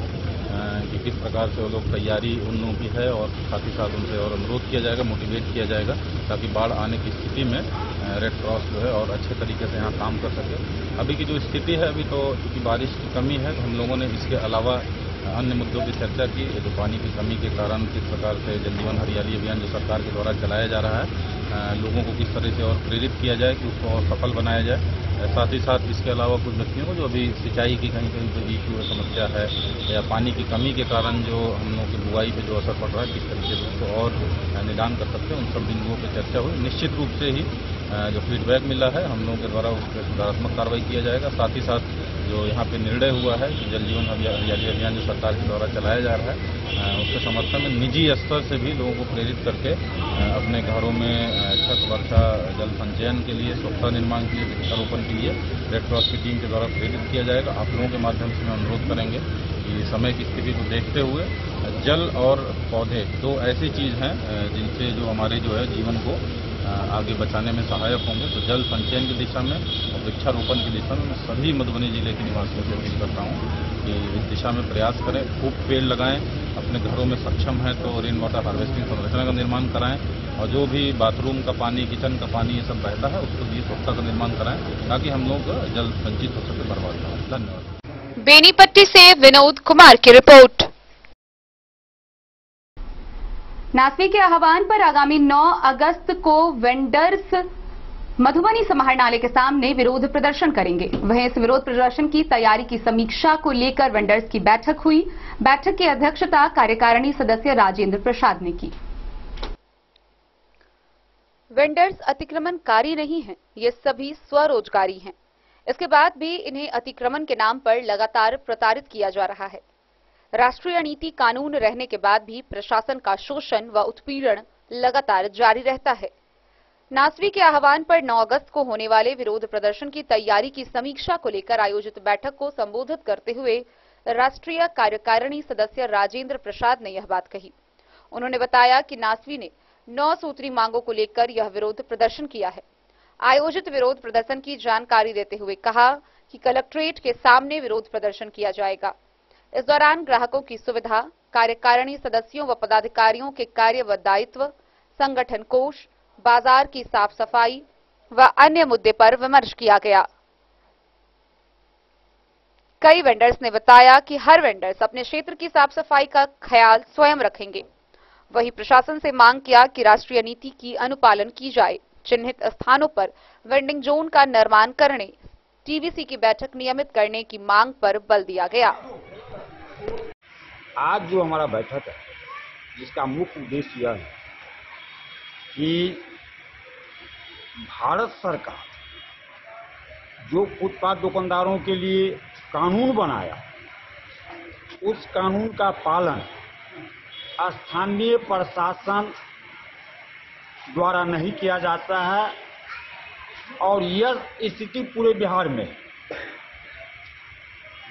कि किस प्रकार से वो लोग तैयारी उन लोगों की है, और साथ ही साथ उनसे और अनुरोध किया जाएगा, मोटिवेट किया जाएगा, ताकि बाढ़ आने की स्थिति में रेड क्रॉस जो है और अच्छे तरीके से यहाँ काम कर सके। अभी की जो स्थिति है, अभी तो क्योंकि बारिश की कमी है, तो हम लोगों ने इसके अलावा अन्य मुद्दों की चर्चा की। जो पानी की कमी के कारण किस प्रकार से जल जीवन हरियाली अभियान जो सरकार के द्वारा चलाया जा रहा है, लोगों को किस तरह से और प्रेरित किया जाए कि उसको और सफल बनाया जाए। साथ ही साथ इसके अलावा कुछ व्यक्तियों को जो अभी सिंचाई की कहीं कहीं जो इशू है, समस्या है, या पानी की कमी के कारण जो हम लोगों की बुआई पे जो असर पड़ रहा है, किस तरीके से उसको और निदान कर सकते हैं, उन सब बिंदुओं पर चर्चा हुई। निश्चित रूप से ही जो फीडबैक मिला है, हम लोगों के द्वारा उस पर सुधारात्मक कार्रवाई किया जाएगा। साथ ही साथ जो यहाँ पे निर्णय हुआ है कि जल जीवन हरियाली अभियान जो सरकार के द्वारा चलाया जा रहा है, उसके समर्थन में निजी स्तर से भी लोगों को प्रेरित करके अपने घरों में छत वर्षा जल संचयन के लिए, स्वच्छता निर्माण के लिए, वृक्षारोपण के लिए रेड क्रॉस की टीम के द्वारा प्रेरित किया जाएगा। आप लोगों के माध्यम से मैं अनुरोध करेंगे कि समय की स्थिति को देखते हुए जल और पौधे दो ऐसी चीज़ हैं जिनसे जो हमारे जो है जीवन को आगे बचाने में सहायक होंगे। तो जल संचयन की दिशा में और वृक्षारोपण की दिशा में मैं सभी मधुबनी जिले के निवासियों से अपील करता हूँ कि इस दिशा में प्रयास करें, खूब पेड़ लगाएं, अपने घरों में सक्षम है तो रेन वाटर हार्वेस्टिंग संरचना का निर्माण कराएं, और जो भी बाथरूम का पानी, किचन का पानी ये सब बहता है उसको भी स्वच्छता का निर्माण कराएं, ताकि हम लोग जल संचित हो सके, बर्बाद ना हो। धन्यवाद। बेनीपट्टी से विनोद कुमार की रिपोर्ट। नासवी के आह्वान पर आगामी 9 अगस्त को वेंडर्स मधुबनी समाहरणालय के सामने विरोध प्रदर्शन करेंगे। वहीं इस विरोध प्रदर्शन की तैयारी की समीक्षा को लेकर वेंडर्स की बैठक हुई। बैठक की अध्यक्षता कार्यकारिणी सदस्य राजेंद्र प्रसाद ने की। वेंडर्स अतिक्रमणकारी नहीं हैं, ये सभी स्वरोजगारी हैं। इसके बाद भी इन्हें अतिक्रमण के नाम पर लगातार प्रताड़ित किया जा रहा है। राष्ट्रीय नीति कानून रहने के बाद भी प्रशासन का शोषण व उत्पीड़न लगातार जारी रहता है। नासवी के आह्वान पर 9 अगस्त को होने वाले विरोध प्रदर्शन की तैयारी की समीक्षा को लेकर आयोजित बैठक को संबोधित करते हुए राष्ट्रीय कार्यकारिणी सदस्य राजेंद्र प्रसाद ने यह बात कही। उन्होंने बताया कि नासवी ने 9 सूत्री मांगों को लेकर यह विरोध प्रदर्शन किया है। आयोजित विरोध प्रदर्शन की जानकारी देते हुए कहा कि कलेक्ट्रेट के सामने विरोध प्रदर्शन किया जाएगा। इस दौरान ग्राहकों की सुविधा, कार्यकारिणी सदस्यों व पदाधिकारियों के कार्य व दायित्व, संगठन कोष, बाजार की साफ सफाई व अन्य मुद्दे पर विमर्श किया गया। कई वेंडर्स ने बताया कि हर वेंडर्स अपने क्षेत्र की साफ सफाई का ख्याल स्वयं रखेंगे। वहीं प्रशासन से मांग किया कि राष्ट्रीय नीति की अनुपालन की जाए। चिन्हित स्थानों पर वेंडिंग जोन का निर्माण करने, टीवीसी की बैठक नियमित करने की मांग पर बल दिया गया। आज जो हमारा बैठक है, जिसका मुख्य उद्देश्य यह है कि भारत सरकार जो फुटपाथ दुकानदारों के लिए कानून बनाया, उस कानून का पालन स्थानीय प्रशासन द्वारा नहीं किया जाता है, और यह स्थिति पूरे बिहार में है।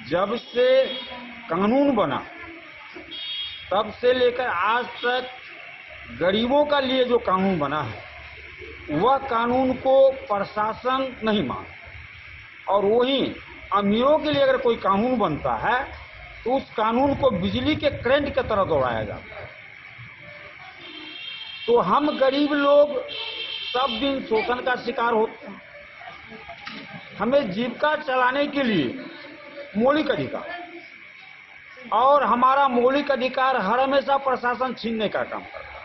जब से कानून बना तब से लेकर आज तक गरीबों का लिए जो कानून बना है, वह कानून को प्रशासन नहीं मानता, और वहीं अमीरों के लिए अगर कोई कानून बनता है तो उस कानून को बिजली के करंट की तरह दौड़ाया जाता है। तो हम गरीब लोग सब दिन शोषण का शिकार होते हैं। हमें जीविका चलाने के लिए मौलिक अधिकार, और हमारा मौलिक अधिकार हर हमेशा प्रशासन छीनने का काम करता है।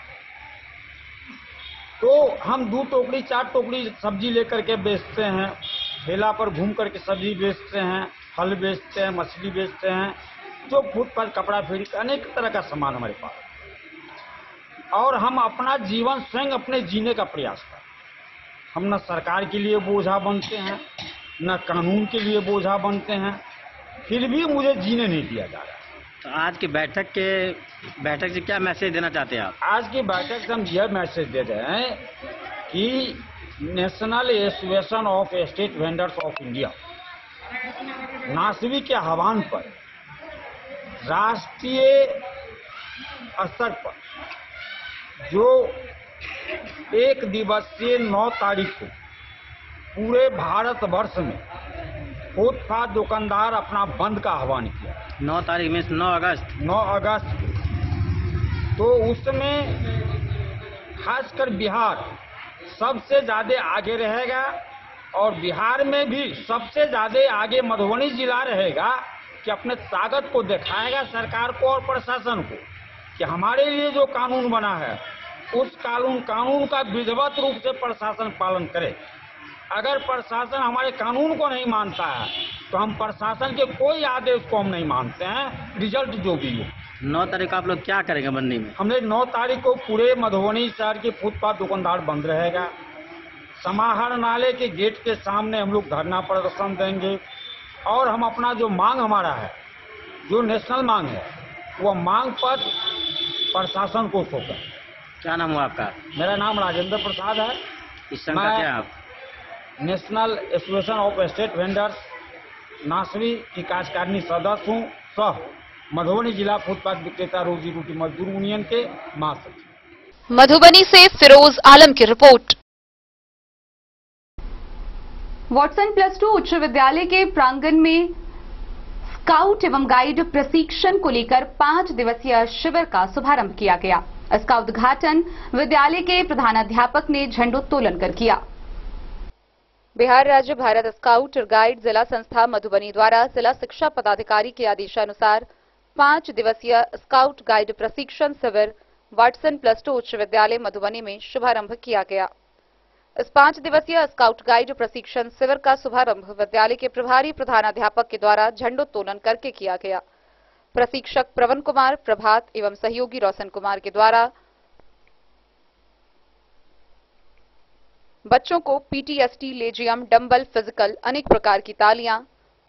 तो हम 2 टोकरी 4 टोकरी सब्जी लेकर के बेचते हैं, ठेला पर घूम करके सब्जी बेचते हैं, फल बेचते हैं, मछली बेचते हैं, जो फुटपाथ, कपड़ा फेरी, अनेक तरह का सामान हमारे पास, और हम अपना जीवन स्वयं अपने जीने का प्रयास करते हैं। हम न सरकार के लिए बोझा बनते हैं, न कानून के लिए बोझा बनते हैं, फिर भी मुझे जीने नहीं दिया जा रहा। तो आज की बैठक से क्या मैसेज देना चाहते हैं आप? आज की बैठक से हम यह मैसेज दे रहे हैं कि national association of state vendors of India NASVI के आह्वान पर राष्ट्रीय स्तर पर जो 1 दिवसीय 9 तारीख को पूरे भारतवर्ष में फुटपाथ दुकानदार अपना बंद का आह्वान किया। 9 तारीख में 9 अगस्त 9 अगस्त, तो उसमें खासकर बिहार सबसे ज़्यादा आगे रहेगा और बिहार में भी सबसे ज़्यादा आगे मधुबनी जिला रहेगा कि अपने ताकत को दिखाएगा सरकार को और प्रशासन को कि हमारे लिए जो कानून बना है उस कानून का विधिवत रूप से प्रशासन पालन करे। अगर प्रशासन हमारे कानून को नहीं मानता है तो हम प्रशासन के कोई आदेश को हम नहीं मानते हैं, रिजल्ट जो भी हो। 9 तारीख आप लोग क्या करेंगे बन्नी में? हमने 9 तारीख को पूरे मधुबनी शहर के फुटपाथ दुकानदार बंद रहेगा। समाहर नाले के गेट के सामने हम लोग धरना प्रदर्शन देंगे और हम अपना जो मांग हमारा है, जो नेशनल मांग है, वो मांग पर प्रशासन को सौंपें। क्या नाम हुआ आपका? मेरा नाम राजेंद्र प्रसाद है। इस संघ का क्या आप? National association of state vendors NASVI की कार्यकारिणी सदस्य हूँ, सह मधुबनी जिला फुटपाथ विक्रेता रोजी रोटी मजदूर यूनियन के महासचिव। मधुबनी से फिरोज आलम की रिपोर्ट। वाटसन +2 उच्च विद्यालय के प्रांगण में स्काउट एवं गाइड प्रशिक्षण को लेकर 5 दिवसीय शिविर का शुभारंभ किया गया। इसका उद्घाटन विद्यालय के प्रधानाध्यापक ने झंडोत्तोलन कर किया। बिहार राज्य भारत स्काउट और गाइड जिला संस्था मधुबनी द्वारा जिला शिक्षा पदाधिकारी के आदेशानुसार 5 दिवसीय स्काउट गाइड प्रशिक्षण शिविर वाटसन +2 उच्च विद्यालय मधुबनी में शुभारंभ किया गया। इस 5 दिवसीय स्काउट गाइड प्रशिक्षण शिविर का शुभारंभ विद्यालय के प्रभारी प्रधानाध्यापक के द्वारा झंडोत्तोलन करके किया गया। प्रशिक्षक प्रवन कुमार प्रभात एवं सहयोगी रोशन कुमार के द्वारा बच्चों को पीटीएसटी, लेजियम, डंबल, फिजिकल, अनेक प्रकार की तालियां,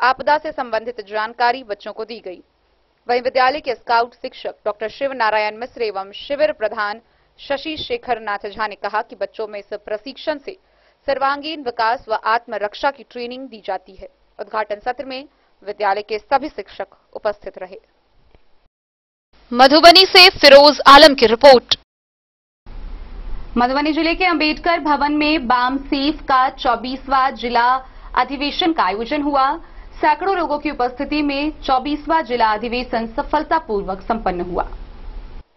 आपदा से संबंधित जानकारी बच्चों को दी गई। वहीं विद्यालय के स्काउट शिक्षक डॉक्टर शिव नारायण मिश्र एवं शिविर प्रधान शशि शेखर नाथ झा ने कहा कि बच्चों में इस प्रशिक्षण से सर्वांगीण विकास व आत्मरक्षा की ट्रेनिंग दी जाती है। उद्घाटन सत्र में विद्यालय के सभी शिक्षक उपस्थित रहे। मधुबनी से फिरोज आलम की रिपोर्ट। मधुबनी जिले के अंबेडकर भवन में बाम सेफ का 24वां जिला अधिवेशन का आयोजन हुआ। सैकड़ों लोगों की उपस्थिति में 24वां जिला अधिवेशन सफलतापूर्वक संपन्न हुआ।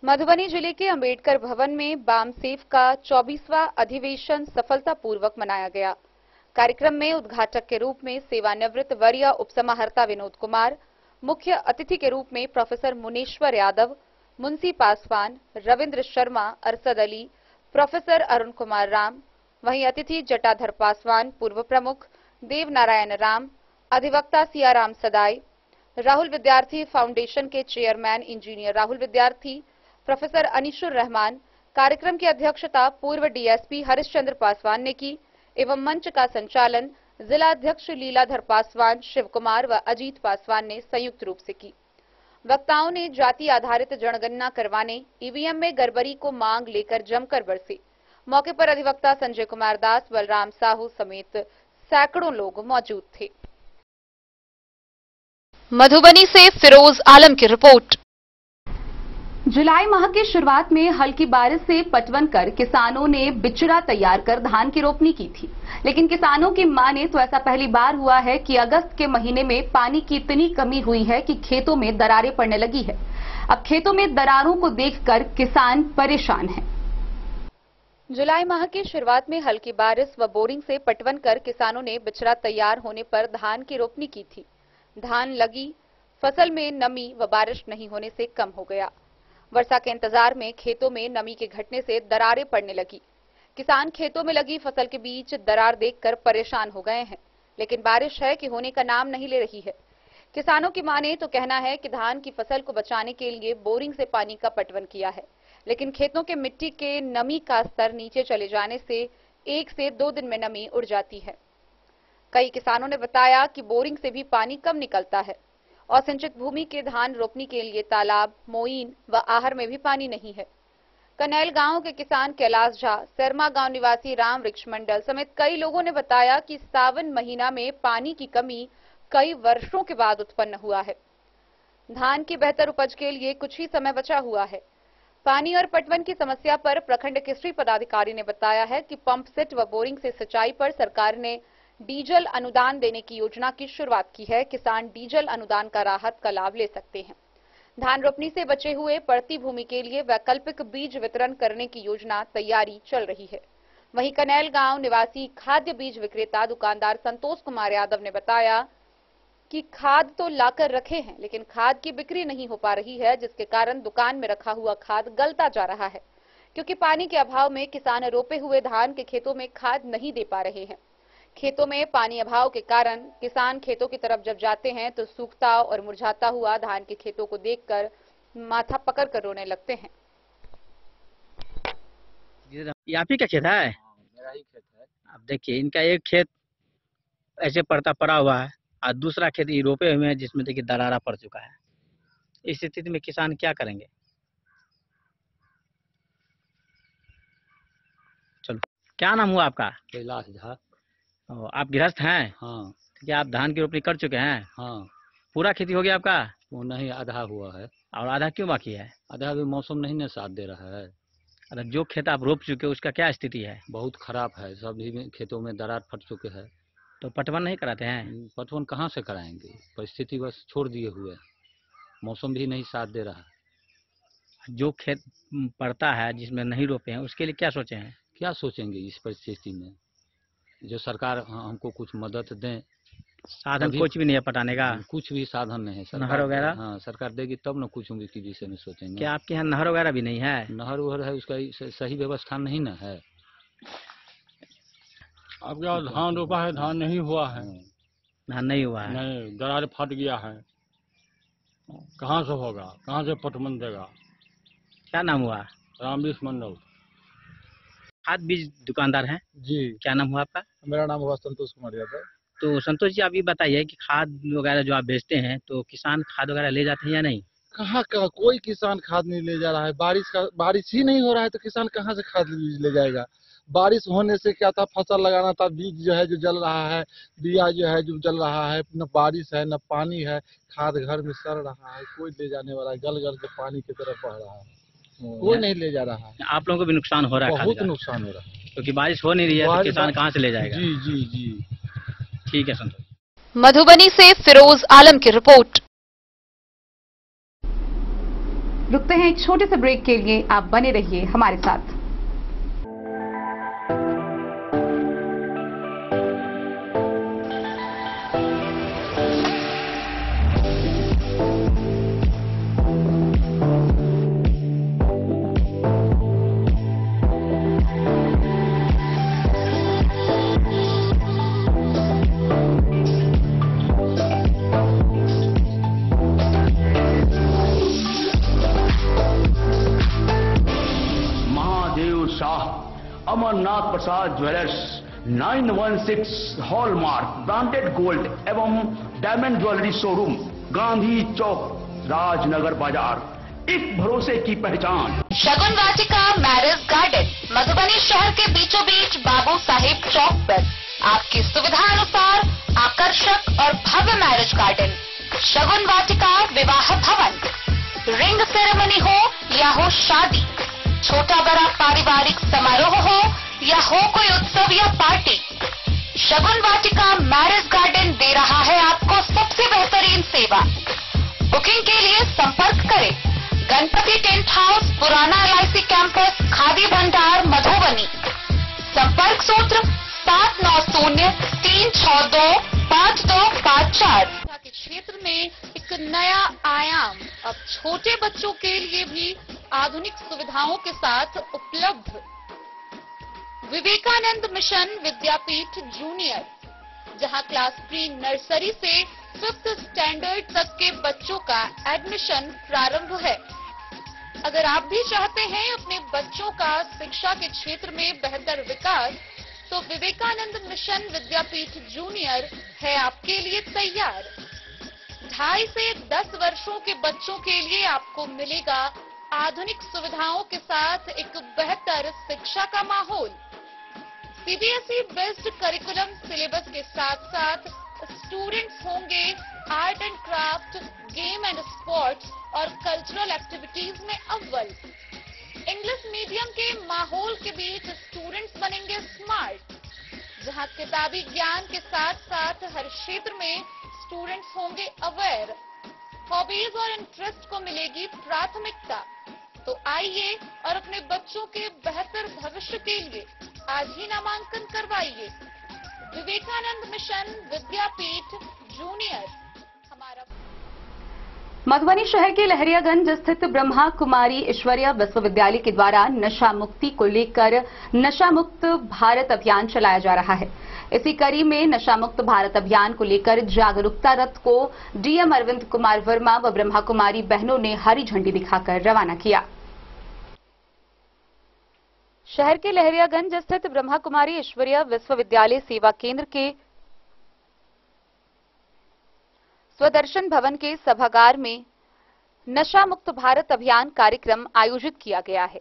मधुबनी जिले के अंबेडकर भवन में बाम सेफ का 24वां अधिवेशन सफलतापूर्वक मनाया गया। कार्यक्रम में उद्घाटक के रूप में सेवानिवृत्त वरीय उपसमाहर्ता विनोद कुमार, मुख्य अतिथि के रूप में प्रोफेसर मुनेश्वर यादव, मुंशी पासवान, रविंद्र शर्मा, अरशद अली, प्रोफेसर अरुण कुमार राम, वहीं अतिथि जटाधर पासवान, पूर्व प्रमुख देव नारायण राम, अधिवक्ता सियाराम सदाई, राहुल विद्यार्थी फाउंडेशन के चेयरमैन इंजीनियर राहुल विद्यार्थी, प्रोफेसर अनीशुर रहमान, कार्यक्रम की अध्यक्षता पूर्व डीएसपी हरिश्चंद्र पासवान ने की एवं मंच का संचालन जिला अध्यक्ष लीलाधर पासवान, शिव कुमार व अजीत पासवान ने संयुक्त रूप से की। वक्ताओं ने जाति आधारित जनगणना करवाने, ईवीएम में गड़बड़ी को मांग लेकर जमकर बरसे। मौके पर अधिवक्ता संजय कुमार दास, बलराम साहू समेत सैकड़ों लोग मौजूद थे। मधुबनी से फिरोज आलम की रिपोर्ट। जुलाई माह की शुरुआत में हल्की बारिश से पटवन कर किसानों ने बिचड़ा तैयार कर धान की रोपनी की थी, लेकिन किसानों की माने तो ऐसा पहली बार हुआ है कि अगस्त के महीने में पानी की इतनी कमी हुई है कि खेतों में दरारें पड़ने लगी है। अब खेतों में दरारों को देखकर किसान परेशान हैं। जुलाई माह की शुरुआत में हल्की बारिश व बोरिंग से पटवन कर किसानों ने बिचड़ा तैयार होने पर धान की रोपनी की थी। धान लगी, फसल में नमी व बारिश नहीं होने से कम हो गया। वर्षा के इंतजार में खेतों में नमी के घटने से दरारें पड़ने लगी। किसान खेतों में लगी फसल के बीच दरार देखकर परेशान हो गए हैं, लेकिन बारिश है कि होने का नाम नहीं ले रही है। किसानों की माने तो कहना है कि धान की फसल को बचाने के लिए बोरिंग से पानी का पटवन किया है, लेकिन खेतों के मिट्टी के नमी का स्तर नीचे चले जाने से 1 से 2 दिन में नमी उड़ जाती है। कई किसानों ने बताया कि बोरिंग से भी पानी कम निकलता है और सिंचित भूमि के धान रोपनी के लिए तालाब, मोइन व आहर में भी पानी नहीं है। कनैल गांव के किसान कैलाश झा, सरमा गांव निवासी राम वृक्ष मंडल समेत कई लोगों ने बताया कि सावन महीना में पानी की कमी कई वर्षों के बाद उत्पन्न हुआ है। धान की बेहतर उपज के लिए कुछ ही समय बचा हुआ है। पानी और पटवन की समस्या पर प्रखंड कृषि पदाधिकारी ने बताया है कि पंप सेट व बोरिंग से सिंचाई पर सरकार ने डीजल अनुदान देने की योजना की शुरुआत की है। किसान डीजल अनुदान का राहत का लाभ ले सकते हैं। धान रोपनी से बचे हुए पड़ती भूमि के लिए वैकल्पिक बीज वितरण करने की योजना तैयारी चल रही है। वहीं कनैल गांव निवासी खाद्य बीज विक्रेता दुकानदार संतोष कुमार यादव ने बताया कि खाद तो लाकर रखे हैं, लेकिन खाद की बिक्री नहीं हो पा रही है, जिसके कारण दुकान में रखा हुआ खाद गलता जा रहा है, क्योंकि पानी के अभाव में किसान रोपे हुए धान के खेतों में खाद नहीं दे पा रहे हैं। खेतों में पानी अभाव के कारण किसान खेतों की तरफ जब जाते हैं तो सूखता और मुरझाता हुआ धान के खेतों को देखकर माथा पकड़कर रोने लगते हैं। ये आप ही का खेत है? मेरा ही खेत है। अब देखिए, इनका एक खेत ऐसे पड़ा हुआ है और दूसरा खेत ये रोपे हुए हैं, जिसमें देखिए दरारा पड़ चुका है। इस स्थिति में किसान क्या करेंगे? चलो, क्या नाम हुआ आपका? कैलाश झा। आप गृहस्थ हैं? हाँ। तो क्या आप धान की रोपनी कर चुके हैं? हाँ। पूरा खेती हो गया आपका? वो नहीं, आधा हुआ है। और आधा क्यों बाकी है? आधा भी मौसम नहीं न साथ दे रहा है। अरे जो खेत आप रोप चुके उसका क्या स्थिति है? बहुत खराब है, सभी खेतों में दरार फट चुके हैं। तो पटवन नहीं कराते हैं? पटवन कहाँ से कराएंगे, परिस्थिति बस छोड़ दिए हुए, मौसम भी नहीं साथ दे रहा। जो खेत पड़ता है जिसमें नहीं रोपे हैं, उसके लिए क्या सोचे हैं? क्या सोचेंगे इस परिस्थिति में? जो सरकार हमको कुछ मदद दें। साधन कुछ भी नहीं है पटाने का? कुछ भी साधन नहीं है। नहर वगैरह? हाँ, सरकार देगी तब न कुछ उनके विषय में सोचेंगे। क्या आपके यहाँ नहर वगैरह भी नहीं है? नहर वहर है, उसका सही व्यवस्था नहीं न है। अब क्या धान रोपा है, धान नहीं हुआ है। धान नहीं हुआ है? नहीं, दरार फट गया है। कहाँ से होगा, कहाँ से पटवन देगा? क्या नाम हुआ? रामवीर मंडल। खाद बीज दुकानदार हैं जी। क्या नाम हुआ आपका? मेरा नाम हुआ संतोष कुमार यादव। तो संतोष जी, आप ये बताइए कि खाद वगैरह जो आप बेचते हैं, तो किसान खाद वगैरह ले जाते हैं या नहीं? कहाँ का कोई किसान खाद नहीं ले जा रहा है। बारिश ही नहीं हो रहा है तो किसान कहाँ से खाद ले जाएगा? बारिश होने से क्या था, फसल लगाना था, बीज जो है जो जल रहा है, बिया जो है जो जल रहा है, न बारिश है न पानी है, खाद घर में सड़ रहा है, कोई ले जाने वाला है, गल गल के पानी की तरफ बह रहा है, कोई नहीं ले जा रहा है। आप लोगों को भी नुकसान हो रहा है? बहुत नुकसान हो रहा है, क्योंकि बारिश हो नहीं रही है तो किसान कहाँ से ले जाएगा? जी जी जी। ठीक है संतोष। मधुबनी से फिरोज आलम की रिपोर्ट। रुकते हैं एक छोटे से ब्रेक के लिए, आप बने रहिए हमारे साथ। अमरनाथ प्रसाद ज्वेलर्स 916 हॉलमार्क ब्रांडेड गोल्ड एवं डायमंड ज्वेलरी शोरूम, गांधी चौक, राजनगर बाजार, इस भरोसे की पहचान। शगुन वाटिका मैरिज गार्डन मधुबनी शहर के बीचों बीच बाबू साहेब चौक पर आपकी सुविधा अनुसार आकर्षक और भव्य मैरिज गार्डन। शगुन वाटिका विवाह भवन, रिंग सेरेमनी हो या हो शादी, छोटा बड़ा पारिवारिक समारोह हो या हो कोई उत्सव या पार्टी, शगुन वाटिका मैरिज गार्डन दे रहा है आपको सबसे बेहतरीन सेवा। बुकिंग के लिए संपर्क करें गणपति टेंट हाउस, पुराना LIC कैंपस, खादी भंडार, मधुबनी। संपर्क सूत्र 7903625254। के क्षेत्र में एक नया आयाम अब छोटे बच्चों के लिए भी आधुनिक सुविधाओं के साथ उपलब्ध। विवेकानंद मिशन विद्यापीठ जूनियर, जहां क्लास प्री नर्सरी से 5th स्टैंडर्ड तक के बच्चों का एडमिशन प्रारंभ है। अगर आप भी चाहते हैं अपने बच्चों का शिक्षा के क्षेत्र में बेहतर विकास, तो विवेकानंद मिशन विद्यापीठ जूनियर है आपके लिए तैयार। 2.5 से 10 वर्षों के बच्चों के लिए आपको मिलेगा आधुनिक सुविधाओं के साथ एक बेहतर शिक्षा का माहौल। CBSE बेस्ड करिकुलम सिलेबस के साथ साथ स्टूडेंट्स होंगे art and craft, game and sports और कल्चरल एक्टिविटीज में अव्वल। इंग्लिश मीडियम के माहौल के बीच स्टूडेंट्स बनेंगे स्मार्ट, जहां किताबी ज्ञान के साथ साथ हर क्षेत्र में स्टूडेंट्स होंगे अवेयर, हॉबीज और इंटरेस्ट को मिलेगी प्राथमिकता। तो आइए और अपने बच्चों के बेहतर भविष्य के लिए आज ही नामांकन करवाइए। विवेकानंद मिशन विद्यापीठ जूनियर हमारा। मधुबनी शहर के लहरियागंज स्थित ब्रह्मा कुमारी ईश्वरीय विश्वविद्यालय के द्वारा नशा मुक्ति को लेकर नशा मुक्त भारत अभियान चलाया जा रहा है। इसी कड़ी में नशा मुक्त भारत अभियान को लेकर जागरूकता रथ को डीएम अरविंद कुमार वर्मा व ब्रह्मा कुमारी बहनों ने हरी झंडी दिखाकर रवाना किया। शहर के लहरियागंज स्थित ब्रह्मा कुमारी ईश्वरीय विश्वविद्यालय सेवा केंद्र के स्वदर्शन भवन के सभागार में नशा मुक्त भारत अभियान कार्यक्रम आयोजित किया गया है।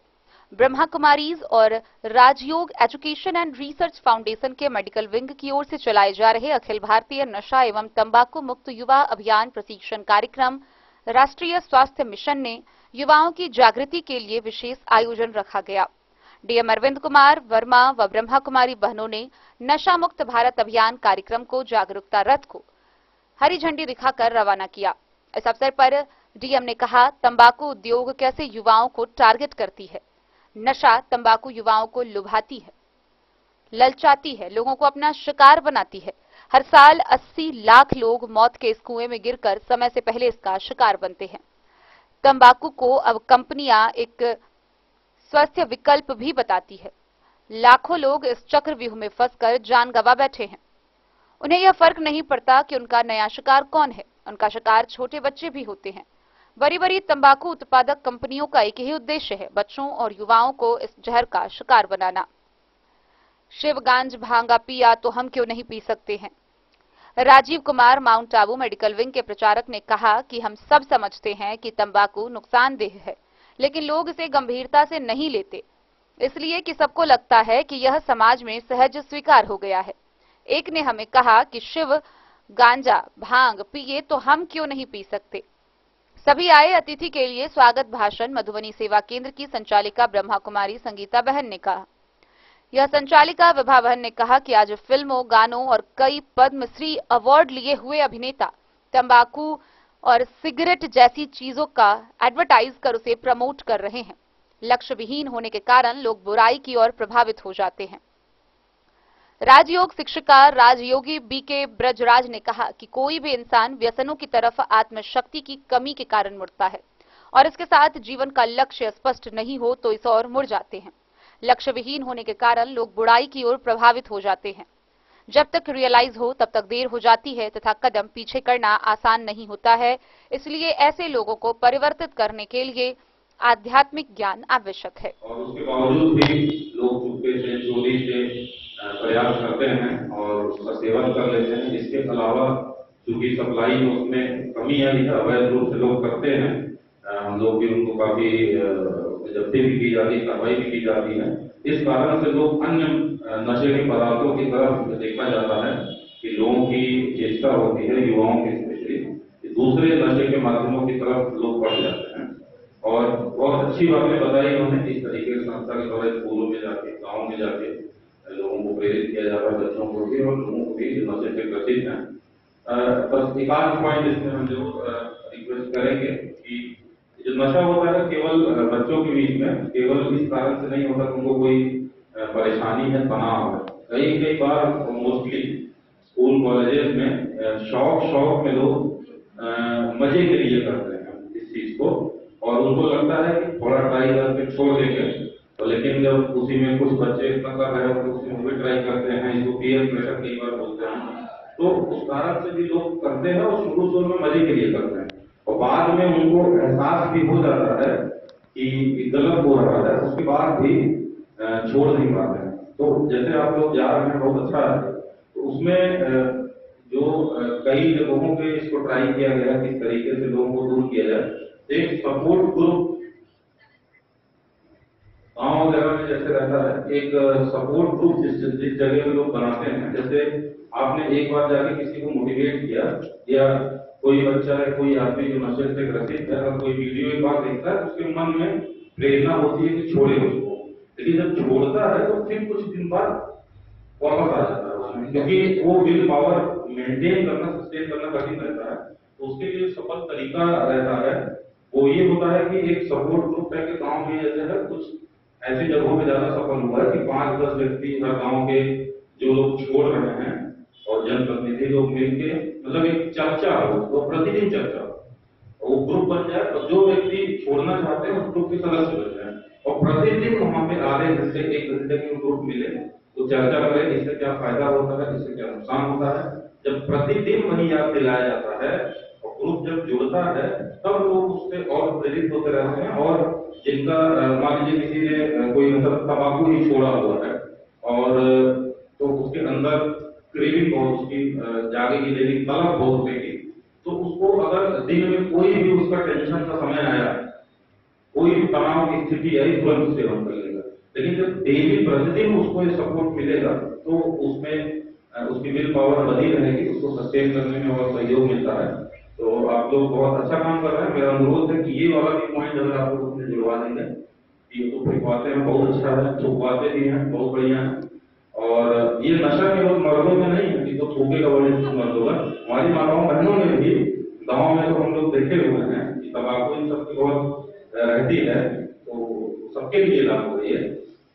ब्रह्मा कुमारीज और राजयोग एजुकेशन एंड रिसर्च फाउंडेशन के मेडिकल विंग की ओर से चलाए जा रहे अखिल भारतीय नशा एवं तंबाकू मुक्त युवा अभियान प्रशिक्षण कार्यक्रम राष्ट्रीय स्वास्थ्य मिशन ने युवाओं की जागृति के लिए विशेष आयोजन रखा गया। डीएम अरविंद कुमार वर्मा व ब्रह्मा कुमारी बहनों ने नशा मुक्त भारत अभियान कार्यक्रम को जागरूकता रथ को हरी झंडी दिखाकर रवाना किया। इस अवसर पर डीएम ने कहा, तंबाकू उद्योग कैसे युवाओं को टारगेट करती है। नशा तंबाकू युवाओं को लुभाती है, ललचाती है, लोगों को अपना शिकार बनाती है। हर साल 80 लाख लोग मौत के इस कुएं में गिरकर समय से पहले इसका शिकार बनते हैं। तंबाकू को अब कंपनियां एक स्वास्थ्य विकल्प भी बताती है। लाखों लोग इस चक्रव्यूह में फंसकर जान गंवा बैठे हैं। उन्हें यह फर्क नहीं पड़ता कि उनका नया शिकार कौन है। उनका शिकार छोटे बच्चे भी होते हैं। बड़ी बड़ी तंबाकू उत्पादक कंपनियों का एक ही उद्देश्य है, बच्चों और युवाओं को इस जहर का शिकार बनाना। शिव गांज भांगा पिया तो हम क्यों नहीं पी सकते हैं। Rajiv Kumar Mount Abu medical wing के प्रचारक ने कहा कि हम सब समझते हैं कि तंबाकू नुकसानदेह है, लेकिन लोग इसे गंभीरता से नहीं लेते, इसलिए कि सबको लगता है कि यह समाज में सहज स्वीकार हो गया है। एक ने हमें कहा कि शिव गांजा भांग पिए तो हम क्यों नहीं पी सकते। सभी आए अतिथि के लिए स्वागत भाषण मधुबनी सेवा केंद्र की संचालिका ब्रह्मा कुमारी संगीता बहन ने कहा। यह संचालिका विभा बहन ने कहा कि आज फिल्मों, गानों और कई पद्मश्री अवार्ड लिए हुए अभिनेता तंबाकू और सिगरेट जैसी चीजों का एडवर्टाइज कर उसे प्रमोट कर रहे हैं। लक्ष्य विहीन होने के कारण लोग बुराई की ओर प्रभावित हो जाते हैं। राजयोग शिक्षिका राजयोगी बीके ब्रजराज ने कहा कि कोई भी इंसान व्यसनों की तरफ आत्मशक्ति की कमी के कारण मुड़ता है और इसके साथ जीवन का लक्ष्य स्पष्ट नहीं हो तो इस ओर मुड़ जाते हैं। लक्ष्य विहीन होने के कारण लोग बुराई की ओर प्रभावित हो जाते हैं। जब तक रियलाइज हो तब तक देर हो जाती है तथा कदम पीछे करना आसान नहीं होता है। इसलिए ऐसे लोगों को परिवर्तित करने के लिए आध्यात्मिक ज्ञान आवश्यक है। और उसके बावजूद भी लोग चुपके से चोरी से प्रयास करते हैं और उसका सेवन कर लेते हैं। इसके अलावा चूंकि सप्लाई उसमें कमी है, अवैध रूप से लोग करते हैं, हम लोग भी उनको काफी जब्ती भी की जाती है, कार्रवाई भी की जाती है। इस कारण से लोग अन्य नशे के पदार्थों की तरफ देखा जाता है कि लोगों की चेष्टा होती है, युवाओं की स्पेशली, दूसरे नशे के माध्यमों की तरफ लोग बढ़ जाते हैं। और बहुत अच्छी बातें बताई उन्होंने। इस तरीके से संस्था के द्वारा स्कूलों में जाके, गाँव में जाके लोगों को प्रेरित किया जाता है, बच्चों को भी और लोगों को भी जो नशे से ग्रसित हैं। बस एक आध पॉइंट इसमें हम जरूर रिक्वेस्ट करेंगे कि जो नशा होता है केवल बच्चों के बीच में केवल इस कारण से नहीं होता कि उनको कोई परेशानी है, तनाव है। कई बार मोस्टली स्कूल कॉलेजेस में शौक में लोग मजे के लिए करते हैं इस चीज को और उनको लगता है कि थोड़ा ट्राई करके छोड़ देंगे, तो लेकिन जब उसी में कुछ बच्चे इतना कर रहे होते हैं उसी में भी ट्राई करते हैं, इसको पीयर प्रेशर कई बार बोलते हैं, तो उस कारण से भी लोग करते हैं और शुरू में मजे के लिए करते हैं और बाद में उनको एहसास भी हो जाता है कि गलत हो रहा है, उसके बाद भी छोड़ नहीं पाते हैं। तो जैसे आप लोग जा रहे हैं बहुत अच्छा है। तो उसमें जो कई लोगों के इसको ट्राई किया गया किस तरीके से लोगों को दूर किया जाए, एक सपोर्ट ग्रुप गाँव वगैरह में जैसे रहता है, एक सपोर्ट ग्रुप जिस जगह पे लोग बनाते हैं। जैसे आपने एक बार जाके किसी को मोटिवेट किया या कोई बच्चा है, कोई आदमी जो नशे से ग्रसित है, अगर कोई वीडियो एक बार देखता है तो उसके मन में प्रेरणा होती है कि छोड़े उसको, लेकिन जब छोड़ता है तो फिर कुछ दिन बाद वापस आ जाता है उसमें, क्योंकि वो विल पावर मेंटेन करना, सस्टेन करना कठिन रहता है। तो उसके लिए सफल तरीका रहता है वो ये होता है कि एक सपोर्ट ग्रुप है कि गांव में जैसे है कुछ ऐसी जगहों पे ज्यादा सफल हुआ है कि 5-10 व्यक्ति हर गांव के जो लोग छोड़ रहे हैं और जनप्रतिनिधि लोग मिलके मतलब एक चर्चा हो, वो प्रतिदिन चर्चा, वो ग्रुप बन जाए और जो व्यक्ति छोड़ना चाहते हैं उस ग्रुप के सदस्य बन जाए और प्रतिदिन वहां पे आधे घंटे 1 घंटे की ग्रुप मिले तो चर्चा करें इससे क्या फायदा होता है, इससे क्या नुकसान होता है। जब प्रतिदिन वही याद दिलाया जाता है और ग्रुप जब जुड़ता है तब लोग उससे और प्रेरित होते रहते हैं। और जिनका मान लीजिए किसी ने कोई मतलब तंबाकू ही छोड़ा हुआ है और तो उसके अंदर क्रेविंग हो, उसकी जागेगी लेकिन तलब हो उसकी, तो उसको अगर दिन में कोई भी उसका टेंशन का समय आया, कोई भी तनाव की स्थिति आई, तुरंत सेवन कर लेगा। लेकिन जब डेली प्रतिदिन उसको ये सपोर्ट मिलेगा तो उसमें उसकी विल पावर बनी रहेगी, उसको सस्टेन करने में और सहयोग मिलता है। तो आप लोग बहुत अच्छा काम कर रहे हैं। मेरा अनुरोध है कि ये वाला भी पॉइंट अगर आप लोग उसमें जुड़वा देंगे, ये तो फुकवाते हैं बहुत अच्छा है, थूकवाते भी हैं बहुत बढ़िया है। और ये नशा केवल मर्दों में नहीं है कि तो थूकेगा बड़े मर्द होगा, हमारी माताओं बहनों में भी गाँव में तो हम लोग देखे हुए हैं कि तंबाकू इन सबकी बहुत रहती है, तो सबके लिए लागू है ये।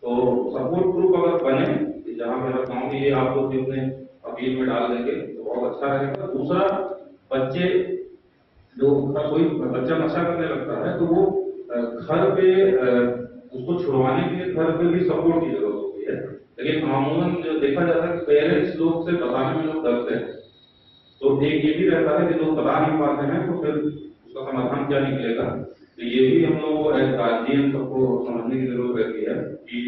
तो सपोर्ट ग्रुप अगर बने जहाँ पे हर गाँव में ये आप लोग अपने अपील में डाल देंगे तो बहुत अच्छा रहेगा। दूसरा, बच्चे जो कोई बच्चा नशा करने लगता है तो वो घर पे उसको छुड़वाने के लिए घर पे भी सपोर्ट की जरूरत होती है। लेकिन अमूमन जो देखा जाता है पेरेंट्स लोग से बताने में लोग डरते हैं, तो एक ये भी रहता है कि लोग बता नहीं पाते हैं तो फिर उसका समाधान क्या निकलेगा। तो ये भी हम लोग को एज गार्जियन सबको समझने की जरूरत रहती है कि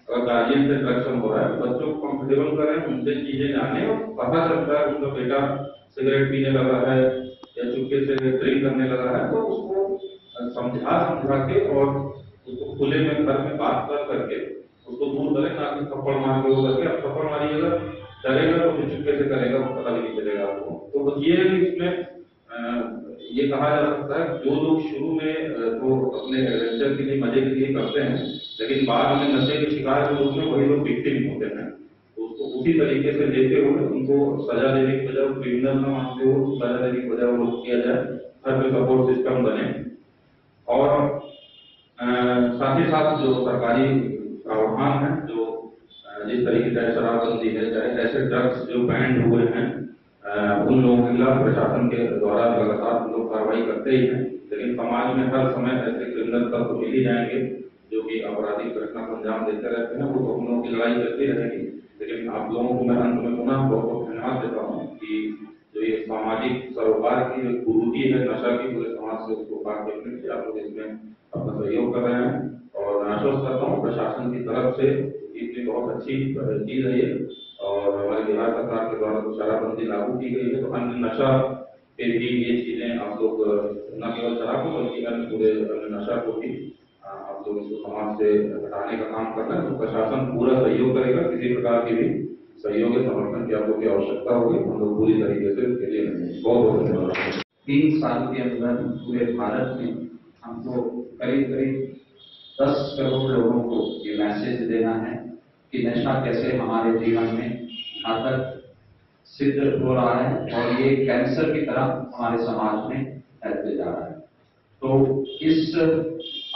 अगर गार्जियन से इंटरेक्शन हो रहा है तो बच्चों को कंफर्टेबल करें, उनसे चीजें जाने और पता चलता है उनका बेटा सिगरेट पीने लगा है या चुपके से ड्रिंक करने लगा है तो उसको समझा के और उसको खुले में घर में बात करके उसको दूर करें, ना कि थप्पड़ मार के वो करके। अब थप्पड़ मारिएगा डरेगा तो फिर चुपके से करेगा, पता भी नहीं चलेगा आपको। तो ये इसमें ये कहा जा सकता है जो लोग शुरू में तो अपने एडवेंचर के लिए मजे के लिए करते हैं लेकिन बाद में नशे के शिकार के रूप में वही लोग विक्टिम होते हैं, तो उसको उसी तरीके से लेते हुए उनको सजा देने की बजाय क्रिमिनल न मानते हुए सजा देने की बजाय वो किया जाए, घर पे सपोर्ट सिस्टम बने। और साथ ही साथ जो सरकारी प्रावधान है, जो जिस तरीके से शराबबंदी है, चाहे ऐसे ड्रग्स जो बैंड हुए हैं उन लोगों के खिलाफ प्रशासन के द्वारा लगातार हम लोग कार्रवाई करते ही हैं। लेकिन समाज में हर समय ऐसे क्रिमिनल तत्व मिल ही जाएंगे जो कि आपराधिक घटना को अंजाम देते रहते हैं, वो तो हम लोगों की लड़ाई चलती रहेगी। लेकिन आप लोगों को मैं अंत में पुनः बहुत बहुत धन्यवाद देता हूँ कि जो ये सामाजिक सरोकार की जो कुरीति है नशा की, पूरे समाज से उसको पार करने के लिए आप लोग इसमें अपना सहयोग कर रहे हैं। और मैं आश्वस्त करता हूँ प्रशासन की तरफ से इसलिए बहुत अच्छी चीज है ये। और हमारे बिहार सरकार के द्वारा तो शराबबंदी लागू की गई है, तो अन्य नशा पे भी ये चीजें आप लोग न केवल शराब को बल्कि अन्य पूरे नशा को भी आप लोग इसको समाज से हटाने का काम कर रहे हैं। तो प्रशासन पूरा सहयोग करेगा, किसी प्रकार की भी सहयोग समर्थन की आपको की आवश्यकता होगी, हम लोग पूरी तरीके से उसके लिए बहुत बहुत धन्यवाद। 3 साल के अंदर पूरे भारत में हमको करीब 10 करोड़ लोगों को ये मैसेज देना है कि नशा कैसे हमारे जीवन में घातक सिद्ध हो रहा है और ये कैंसर की तरह हमारे समाज में फैलते जा रहा है। तो इस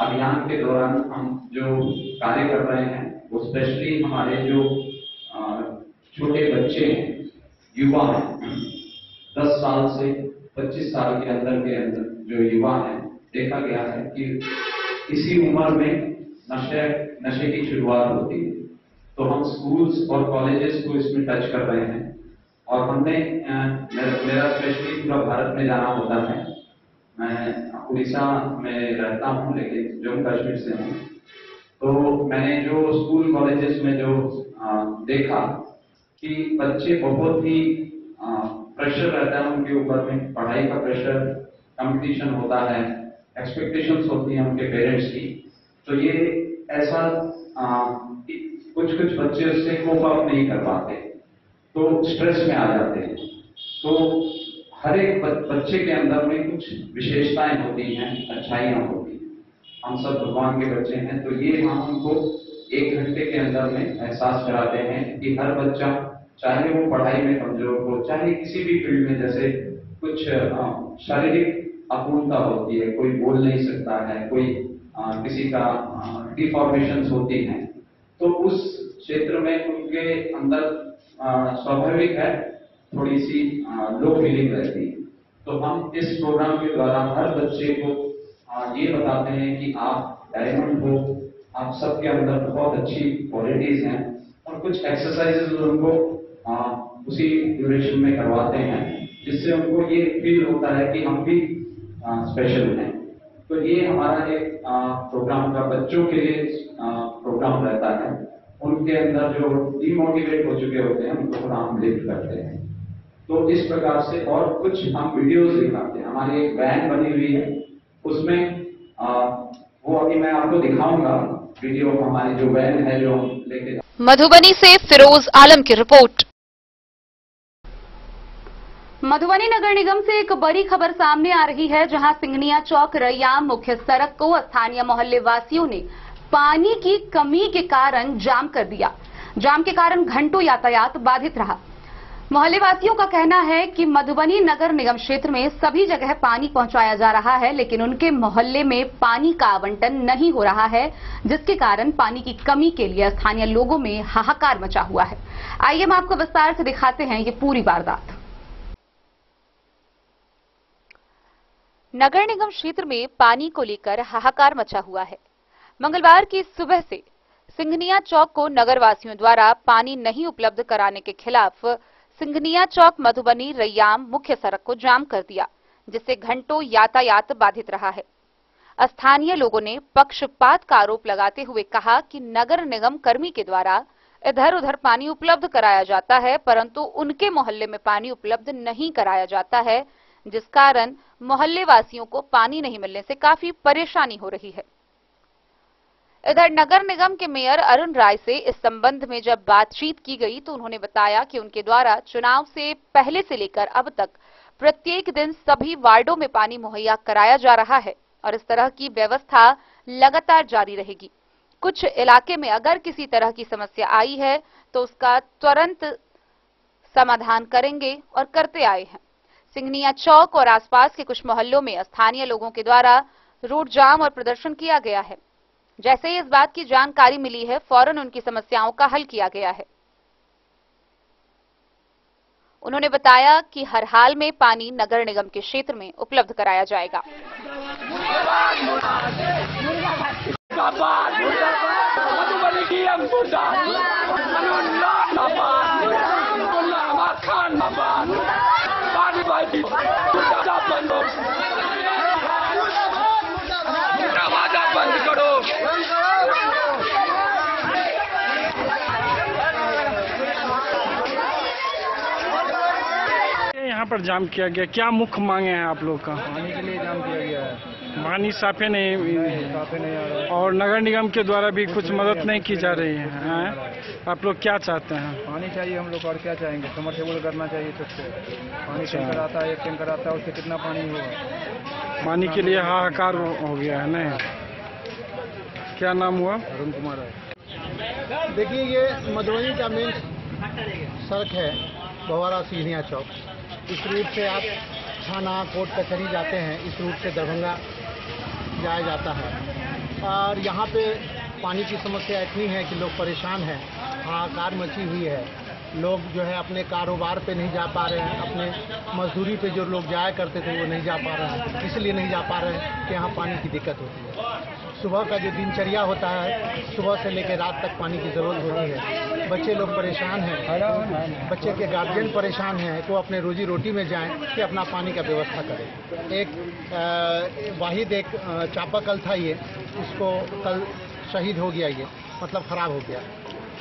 अभियान के दौरान हम जो कार्य कर रहे हैं वो स्पेशली हमारे जो छोटे बच्चे हैं, युवा हैं, 10 साल से 25 साल के अंदर जो युवा हैं, देखा गया है कि इसी उम्र में नशे की शुरुआत होती है। तो हम स्कूल्स और कॉलेजेस को इसमें टच कर रहे हैं और हमने मेरा स्पेशली पूरा भारत में जाना होता है। मैं उड़ीसा में रहता हूँ लेकिन जम्मू कश्मीर से हूँ। तो मैंने जो स्कूल कॉलेजेस में जो देखा कि बच्चे बहुत ही प्रेशर रहता है उनके ऊपर में, पढ़ाई का प्रेशर, कंपटीशन होता है, एक्सपेक्टेशंस होती हैं उनके पेरेंट्स की। तो ये ऐसा कुछ बच्चे उससे कोप अप नहीं कर पाते तो स्ट्रेस में आ जाते हैं। तो हर एक बच्चे के अंदर में कुछ विशेषताएं होती हैं, अच्छाइयां होती हैं। हम सब भगवान के बच्चे हैं, तो ये हम उनको 1 घंटे के अंदर में एहसास कराते हैं कि हर बच्चा चाहे वो पढ़ाई में कमजोर हो, चाहे किसी भी फील्ड में, जैसे कुछ शारीरिक अपूर्णता होती है, कोई बोल नहीं सकता है, कोई किसी का डिफॉर्मेशन होती हैं, तो उस क्षेत्र में उनके अंदर स्वाभाविक है थोड़ी सी लो फीलिंग रहती है। तो हम इस प्रोग्राम के द्वारा हर बच्चे को ये बताते हैं कि आप डायमंड हो, आप सबके अंदर बहुत अच्छी क्वालिटीज हैं, और कुछ एक्सरसाइजेज उनको उसी ड्यूरेशन में करवाते हैं, जिससे उनको ये फील होता है कि हम भी स्पेशल हैं। तो ये हमारा एक प्रोग्राम का बच्चों के लिए प्रोग्राम रहता है। उनके अंदर जो डिमोटिवेट हो चुके होते हैं उनको थोड़ा हम लिफ्ट करते हैं। तो इस प्रकार से और कुछ हम वीडियोस दिखाते हैं। हमारी एक वैन बनी हुई है, उसमें वो अभी मैं आपको दिखाऊंगा वीडियो। हमारी जो वैन है जो हम लेके मधुबनी से फिरोज आलम की रिपोर्ट। मधुबनी नगर निगम से एक बड़ी खबर सामने आ रही है, जहां सिंघनिया चौक रैयाम मुख्य सड़क को स्थानीय मोहल्ले वासियों ने पानी की कमी के कारण जाम कर दिया। जाम के कारण घंटों यातायात बाधित रहा। मोहल्ले वासियों का कहना है कि मधुबनी नगर निगम क्षेत्र में सभी जगह पानी पहुंचाया जा रहा है, लेकिन उनके मोहल्ले में पानी का आवंटन नहीं हो रहा है, जिसके कारण पानी की कमी के लिए स्थानीय लोगों में हाहाकार मचा हुआ है। आइए हम आपको विस्तार से दिखाते हैं ये पूरी वारदात। नगर निगम क्षेत्र में पानी को लेकर हाहाकार मचा हुआ है। मंगलवार की सुबह से सिंघनिया चौक को नगर वासियों द्वारा पानी नहीं उपलब्ध कराने के खिलाफ सिंघनिया चौक मधुबनी रैयाम मुख्य सड़क को जाम कर दिया, जिससे घंटों यातायात बाधित रहा है। स्थानीय लोगों ने पक्षपात का आरोप लगाते हुए कहा कि नगर निगम कर्मी के द्वारा इधर उधर पानी उपलब्ध कराया जाता है, परंतु उनके मोहल्ले में पानी उपलब्ध नहीं कराया जाता है, जिस कारण मोहल्ले वासियों को पानी नहीं मिलने से काफी परेशानी हो रही है। इधर नगर निगम के मेयर अरुण राय से इस संबंध में जब बातचीत की गई तो उन्होंने बताया कि उनके द्वारा चुनाव से पहले से लेकर अब तक प्रत्येक दिन सभी वार्डों में पानी मुहैया कराया जा रहा है और इस तरह की व्यवस्था लगातार जारी रहेगी। कुछ इलाके में अगर किसी तरह की समस्या आई है तो उसका तुरंत समाधान करेंगे और करते आए हैं। सिंघनिया चौक और आसपास के कुछ मोहल्लों में स्थानीय लोगों के द्वारा रोड जाम और प्रदर्शन किया गया है। जैसे ही इस बात की जानकारी मिली है, फौरन उनकी समस्याओं का हल किया गया है। उन्होंने बताया कि हर हाल में पानी नगर निगम के क्षेत्र में उपलब्ध कराया जाएगा। यहाँ पर जाम किया गया, क्या मुख्य मांगे हैं आप लोग का? पानी के लिए जाम किया गया है। पानी साफे नहीं आ रहा है और नगर निगम के द्वारा भी कुछ मदद नहीं की जा रही है। आप लोग क्या चाहते हैं? पानी चाहिए हम लोग, और क्या चाहेंगे? समरसेबल करना चाहिए सबसे। पानी टैंकर आता है, एक टैंकर आता है, उससे कितना पानी होगा? पानी के लिए हाहाकार हो गया है। नहीं, क्या नाम हुआ? अरुण कुमार है। देखिए, ये मधुबनी का मेन सड़क है, भवारा सिंघनिया चौक। इस रूट से आप थाना कोर्ट कचहरी जाते हैं, इस रूट से दरभंगा जाया जाता है। और यहाँ पे पानी की समस्या इतनी है कि लोग परेशान हैं, हाहाकार मची हुई है। लोग जो है अपने कारोबार पे नहीं जा पा रहे हैं, अपने मजदूरी पे जो लोग जाया करते थे वो नहीं जा पा रहे हैं। इसलिए नहीं जा पा रहे हैं कि यहाँ पानी की दिक्कत होती है। सुबह का जो दिनचर्या होता है, सुबह से लेकर रात तक पानी की ज़रूरत होती है। बच्चे लोग परेशान हैं, बच्चे के गार्जियन परेशान हैं, तो अपने रोजी रोटी में जाएं कि अपना पानी का व्यवस्था करें। एक वाहिद एक चापाकल था, ये इसको कल शहीद हो गया, ये मतलब खराब हो गया।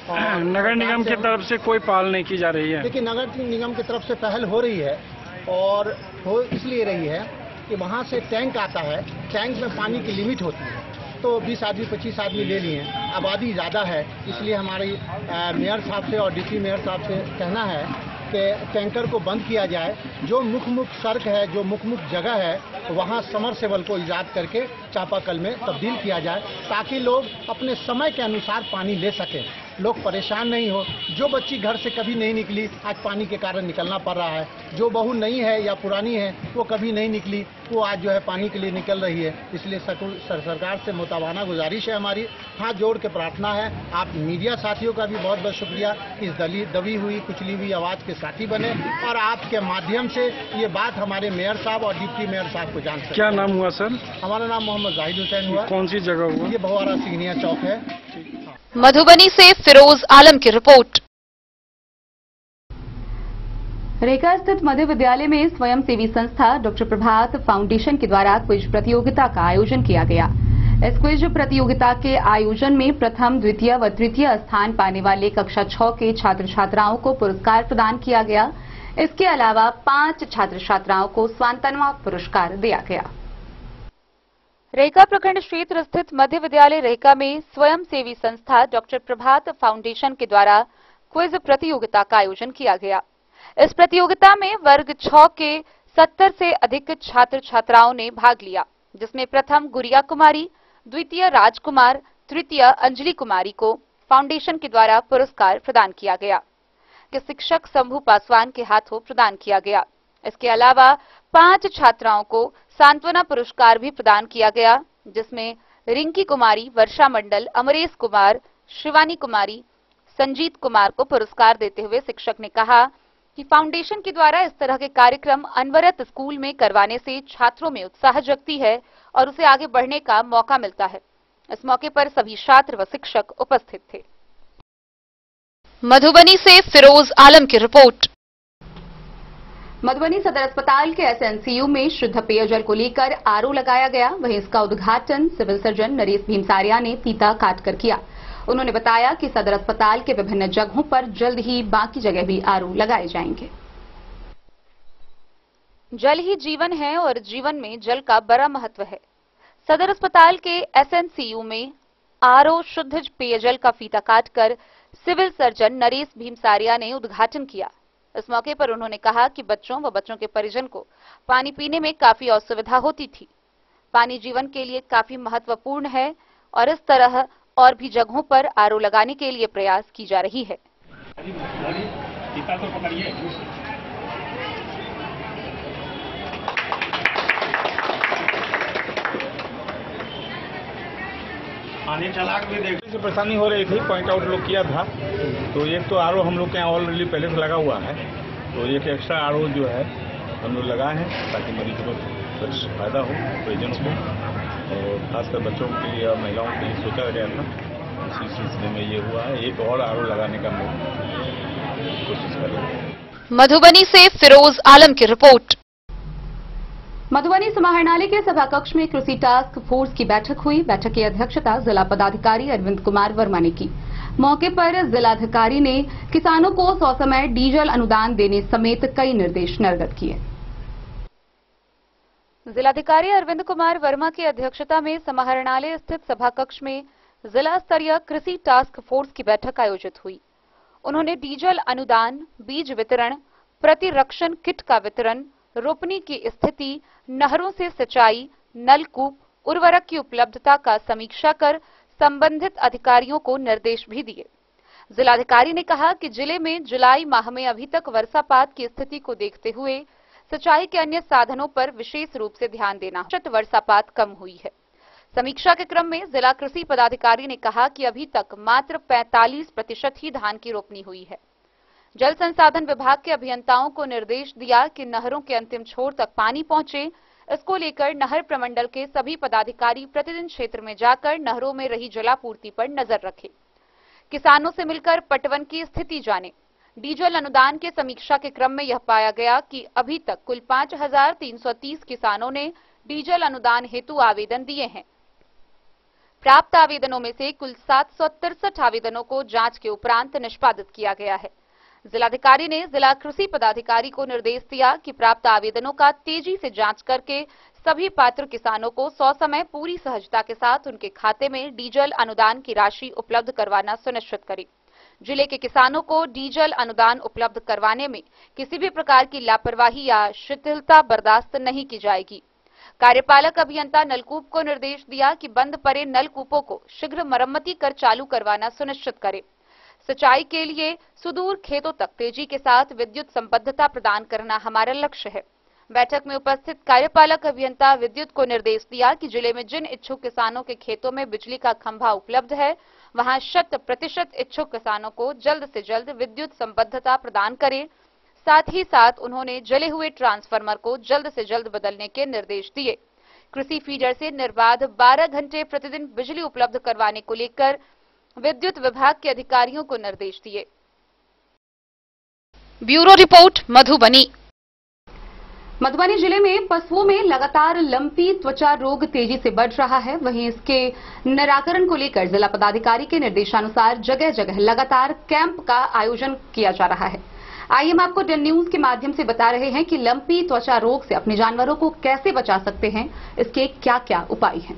और नगर निगम की तरफ से कोई पहल नहीं की जा रही है। देखिए, नगर निगम की तरफ से पहल हो रही है, और हो इसलिए रही है कि वहाँ से टैंक आता है, टैंक में पानी की लिमिट होती है, तो 20 आदमी 25 आदमी ले लिए। आबादी ज़्यादा है, इसलिए हमारी मेयर साहब से और डिप्टी मेयर साहब से कहना है कि टैंकर को बंद किया जाए। जो मुख्य सड़क है, जो मुख्य जगह है, वहाँ समरसेबल को ईजाद करके चापाकल में तब्दील किया जाए, ताकि लोग अपने समय के अनुसार पानी ले सकें। लोग परेशान नहीं हो। जो बच्ची घर से कभी नहीं निकली, आज पानी के कारण निकलना पड़ रहा है। जो बहू नहीं है या पुरानी है, वो कभी नहीं निकली, वो आज जो है पानी के लिए निकल रही है। इसलिए सरकार से मुताबाना गुजारिश है हमारी, हाथ जोड़ के प्रार्थना है। आप मीडिया साथियों का भी बहुत बहुत शुक्रिया, इस दबी हुई कुचली हुई आवाज़ के साथी बने और आपके माध्यम से ये बात हमारे मेयर साहब और डिप्टी मेयर साहब को जान सके। क्या नाम हुआ सर? हमारा नाम मोहम्मद जाहिद हुसैन हुआ। कौन सी जगह हुआ? ये भवारा सिंघनिया चौक है। मधुबनी से फिरोज आलम की रिपोर्ट। रेखा स्थित मध्य विद्यालय में स्वयंसेवी संस्था डॉक्टर प्रभात फाउंडेशन के द्वारा क्विज प्रतियोगिता का आयोजन किया गया। इस क्विज प्रतियोगिता के आयोजन में प्रथम, द्वितीय व तृतीय स्थान पाने वाले कक्षा 6 के छात्र छात्राओं को पुरस्कार प्रदान किया गया। इसके अलावा 5 छात्र छात्राओं को सांत्वना पुरस्कार दिया गया। रेखा प्रखंड क्षेत्र स्थित मध्य विद्यालय रेखा में स्वयंसेवी संस्था डॉक्टर प्रभात फाउंडेशन के द्वारा क्विज प्रतियोगिता का आयोजन किया गया। इस प्रतियोगिता में वर्ग 6 के 70 से अधिक छात्र छात्राओं ने भाग लिया, जिसमें प्रथम गुड़िया कुमारी, द्वितीय राजकुमार, तृतीय अंजलि कुमारी को फाउंडेशन के द्वारा पुरस्कार प्रदान किया गया, कि शिक्षक शंभू पासवान के हाथों प्रदान किया गया। इसके अलावा 5 छात्राओं को सांत्वना पुरस्कार भी प्रदान किया गया, जिसमें रिंकी कुमारी, वर्षा मंडल, अमरेश कुमार, शिवानी कुमारी, संजीत कुमार को पुरस्कार देते हुए शिक्षक ने कहा कि फाउंडेशन के द्वारा इस तरह के कार्यक्रम अनवरत स्कूल में करवाने से छात्रों में उत्साह जगती है और उसे आगे बढ़ने का मौका मिलता है। इस मौके पर सभी छात्र व शिक्षक उपस्थित थे। मधुबनी से फिरोज आलम की रिपोर्ट। मधुबनी सदर अस्पताल के एसएनसीयू में शुद्ध पेयजल को लेकर आरओ लगाया गया। वहीं इसका उद्घाटन सिविल सर्जन नरेश भीमसारिया ने फीता काटकर किया। उन्होंने बताया कि सदर अस्पताल के विभिन्न जगहों पर जल्द ही बाकी जगह भी आरओ लगाए जाएंगे। जल ही जीवन है और जीवन में जल का बड़ा महत्व है। सदर अस्पताल के एसएनसीयू में आरओ शुद्ध पेयजल का फीता काटकर सिविल सर्जन नरेश भीमसारिया ने उद्घाटन किया। इस मौके पर उन्होंने कहा कि बच्चों व बच्चों के परिजन को पानी पीने में काफी असुविधा होती थी। पानी जीवन के लिए काफी महत्वपूर्ण है और इस तरह और भी जगहों पर आरओ लगाने के लिए प्रयास की जा रही है। पानी चला के देखने से परेशानी हो रही थी, पॉइंट आउट लोग किया था। तो एक तो आरओ हम लोग के यहाँ ऑलरेडी पहले से लगा हुआ है, तो एक एक्स्ट्रा आरओ जो है हम लोग लगाए हैं ताकि मरीजों को कुछ फायदा हो, परिजनों को, और खासकर बच्चों के लिए और महिलाओं के लिए सोचा गया था। इसी सिलसिले में ये हुआ है, एक और आरओ लगाने का हम कोशिश करेंगे। मधुबनी से फिरोज आलम की रिपोर्ट। मधुबनी समाहरणालय के सभा कक्ष में कृषि टास्क फोर्स की बैठक हुई। बैठक की अध्यक्षता जिला पदाधिकारी अरविंद कुमार वर्मा ने की। मौके पर जिलाधिकारी ने किसानों को ससमय डीजल अनुदान देने समेत कई निर्देश निर्गत किए। जिलाधिकारी अरविंद कुमार वर्मा की अध्यक्षता में समाहरणालय स्थित सभा कक्ष में जिला स्तरीय कृषि टास्क फोर्स की बैठक आयोजित हुई। उन्होंने डीजल अनुदान, बीज वितरण, प्रतिरक्षण किट का वितरण, रोपनी की स्थिति, नहरों से सिंचाई, नलकूप, उर्वरक की उपलब्धता का समीक्षा कर संबंधित अधिकारियों को निर्देश भी दिए। जिलाधिकारी ने कहा कि जिले में जुलाई माह में अभी तक वर्षापात की स्थिति को देखते हुए सिंचाई के अन्य साधनों पर विशेष रूप से ध्यान देना। वर्षापात कम हुई है। समीक्षा के क्रम में जिला कृषि पदाधिकारी ने कहा कि अभी तक मात्र 45% ही धान की रोपनी हुई है। जल संसाधन विभाग के अभियंताओं को निर्देश दिया कि नहरों के अंतिम छोर तक पानी पहुंचे। इसको लेकर नहर प्रमंडल के सभी पदाधिकारी प्रतिदिन क्षेत्र में जाकर नहरों में रही जलापूर्ति पर नजर रखें। किसानों से मिलकर पटवन की स्थिति जाने। डीजल अनुदान के समीक्षा के क्रम में यह पाया गया कि अभी तक कुल 5330 किसानों ने डीजल अनुदान हेतु आवेदन दिए हैं। प्राप्त आवेदनों में से कुल 763 आवेदनों को जांच के उपरांत निष्पादित किया गया है। जिलाधिकारी ने जिला कृषि पदाधिकारी को निर्देश दिया कि प्राप्त आवेदनों का तेजी से जांच करके सभी पात्र किसानों को ससमय पूरी सहजता के साथ उनके खाते में डीजल अनुदान की राशि उपलब्ध करवाना सुनिश्चित करें। जिले के किसानों को डीजल अनुदान उपलब्ध करवाने में किसी भी प्रकार की लापरवाही या शिथिलता बर्दाश्त नहीं की जाएगी। कार्यपालक अभियंता नलकूप को निर्देश दिया कि बंद पड़े नलकूपों को शीघ्र मरम्मती कर चालू करवाना सुनिश्चित करें। सिंचाई के लिए सुदूर खेतों तक तेजी के साथ विद्युत संबद्धता प्रदान करना हमारा लक्ष्य है। बैठक में उपस्थित कार्यपालक अभियंता विद्युत को निर्देश दिया कि जिले में जिन इच्छुक किसानों के खेतों में बिजली का खंभा उपलब्ध है, वहां 100% इच्छुक किसानों को जल्द से जल्द विद्युत संबद्धता प्रदान करें। साथ ही साथ उन्होंने जले हुए ट्रांसफार्मर को जल्द से जल्द बदलने के निर्देश दिए। कृषि फीडर से निर्बाध 12 घंटे प्रतिदिन बिजली उपलब्ध करवाने को लेकर विद्युत विभाग के अधिकारियों को निर्देश दिए। Bureau report, Madhubani. मधुबनी जिले में पशुओं में लगातार लंपी त्वचा रोग तेजी से बढ़ रहा है। वहीं इसके निराकरण को लेकर जिला पदाधिकारी के निर्देशानुसार जगह जगह लगातार कैंप का आयोजन किया जा रहा है। आइए हम आपको डन न्यूज के माध्यम से बता रहे हैं कि लंपी त्वचा रोग से अपने जानवरों को कैसे बचा सकते हैं, इसके क्या क्या उपाय हैं।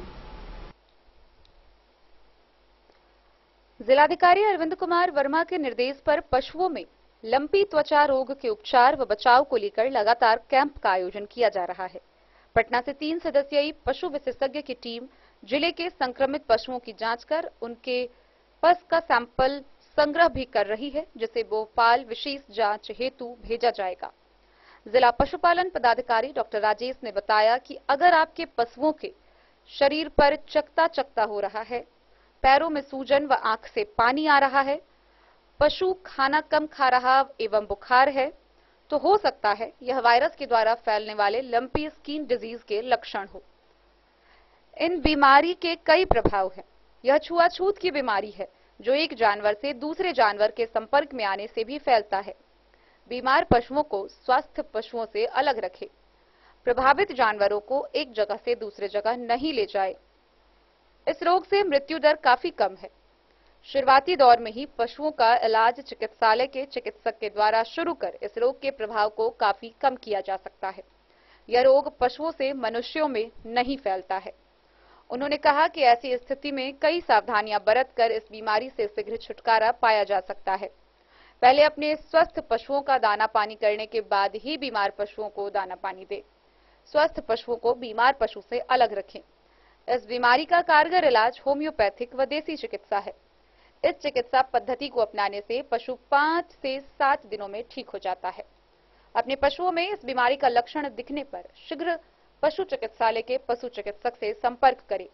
जिलाधिकारी अरविंद कुमार वर्मा के निर्देश पर पशुओं में लंपी त्वचा रोग के उपचार व बचाव को लेकर लगातार कैंप का आयोजन किया जा रहा है। पटना से 3 सदस्यीय पशु विशेषज्ञ की टीम जिले के संक्रमित पशुओं की जांच कर उनके पस का सैंपल संग्रह भी कर रही है, जिसे भोपाल विशेष जांच हेतु भेजा जाएगा। जिला पशुपालन पदाधिकारी डॉक्टर राजेश ने बताया कि अगर आपके पशुओं के शरीर पर चकता हो रहा है, पैरों में सूजन व आंख से पानी आ रहा है, पशु खाना कम खा रहा एवं बुखार है, तो हो सकता है यह वायरस के द्वारा फैलने वाले लंपी स्किन डिजीज के लक्षण हो। इन बीमारी के कई प्रभाव हैं। यह छुआछूत की बीमारी है जो एक जानवर से दूसरे जानवर के संपर्क में आने से भी फैलता है। बीमार पशुओं को स्वस्थ पशुओं से अलग रखें। प्रभावित जानवरों को एक जगह से दूसरे जगह नहीं ले जाए। इस रोग से मृत्यु दर काफी कम है। शुरुआती दौर में ही पशुओं का इलाज चिकित्सालय के चिकित्सक के द्वारा शुरू कर इस रोग के प्रभाव को काफी कम किया जा सकता है। यह रोग पशुओं से मनुष्यों में नहीं फैलता है। उन्होंने कहा कि ऐसी स्थिति में कई सावधानियां बरतकर इस बीमारी से शीघ्र छुटकारा पाया जा सकता है। पहले अपने स्वस्थ पशुओं का दाना पानी करने के बाद ही बीमार पशुओं को दाना पानी दें। स्वस्थ पशुओं को बीमार पशु से अलग रखें। इस बीमारी का कारगर इलाज होम्योपैथिक व देसी चिकित्सा है। इस चिकित्सा पद्धति को अपनाने से पशु 5 से 7 दिनों में ठीक हो जाता है। अपने पशुओं में इस बीमारी का लक्षण दिखने पर शीघ्र पशु चिकित्सालय के पशु चिकित्सक से संपर्क करें।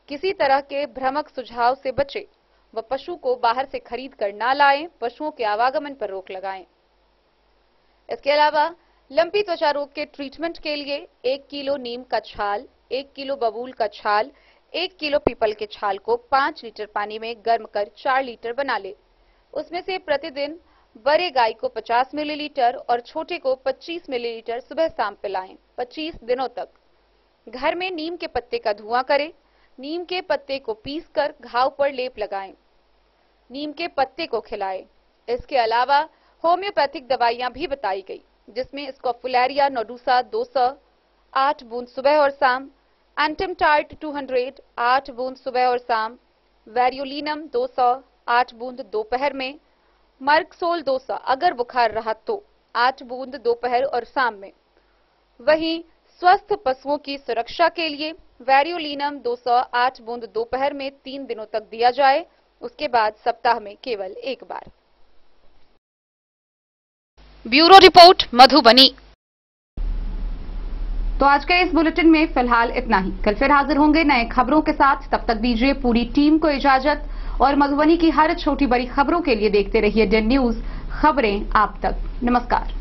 किसी तरह के भ्रामक सुझाव से बचें व पशु को बाहर से खरीद कर न लाएं। पशुओं के आवागमन पर रोक लगाएं। इसके अलावा लंपी त्वचा रोग के ट्रीटमेंट के लिए 1 किलो नीम का छाल, 1 किलो बबूल का छाल, 1 किलो पीपल के छाल को 5 लीटर पानी में गर्म कर 4 लीटर बना ले। उसमें से प्रतिदिन बड़े गाय को 50 मिलीलीटर और छोटे को 25 मिलीलीटर सुबह शाम पिलाएं 25 दिनों तक। घर में नीम के पत्ते का धुआं करें। नीम के पत्ते को पीसकर घाव पर लेप लगाएं। नीम के पत्ते को खिलाएं। इसके अलावा होम्योपैथिक दवाइयां भी बताई गई, जिसमें स्कोपुलेरिया नोडुसा 200 8 बूंद सुबह और शाम, एंटिमटार्ट 200 8 बूंद सुबह और शाम, वेरियोलिनम 200 8 बूंद दोपहर में, मर्कसोल 200 अगर बुखार रहा तो 8 बूंद दोपहर और शाम में। वहीं स्वस्थ पशुओं की सुरक्षा के लिए वेरियोलिनम 200 8 बूंद दोपहर में 3 दिनों तक दिया जाए। उसके बाद सप्ताह में केवल 1 बार। Bureau report, Madhubani. तो आज के इस बुलेटिन में फिलहाल इतना ही। कल फिर हाजिर होंगे नए खबरों के साथ। तब तक दीजिए पूरी टीम को इजाजत और मधुबनी की हर छोटी बड़ी खबरों के लिए देखते रहिए डन न्यूज, खबरें आप तक। नमस्कार।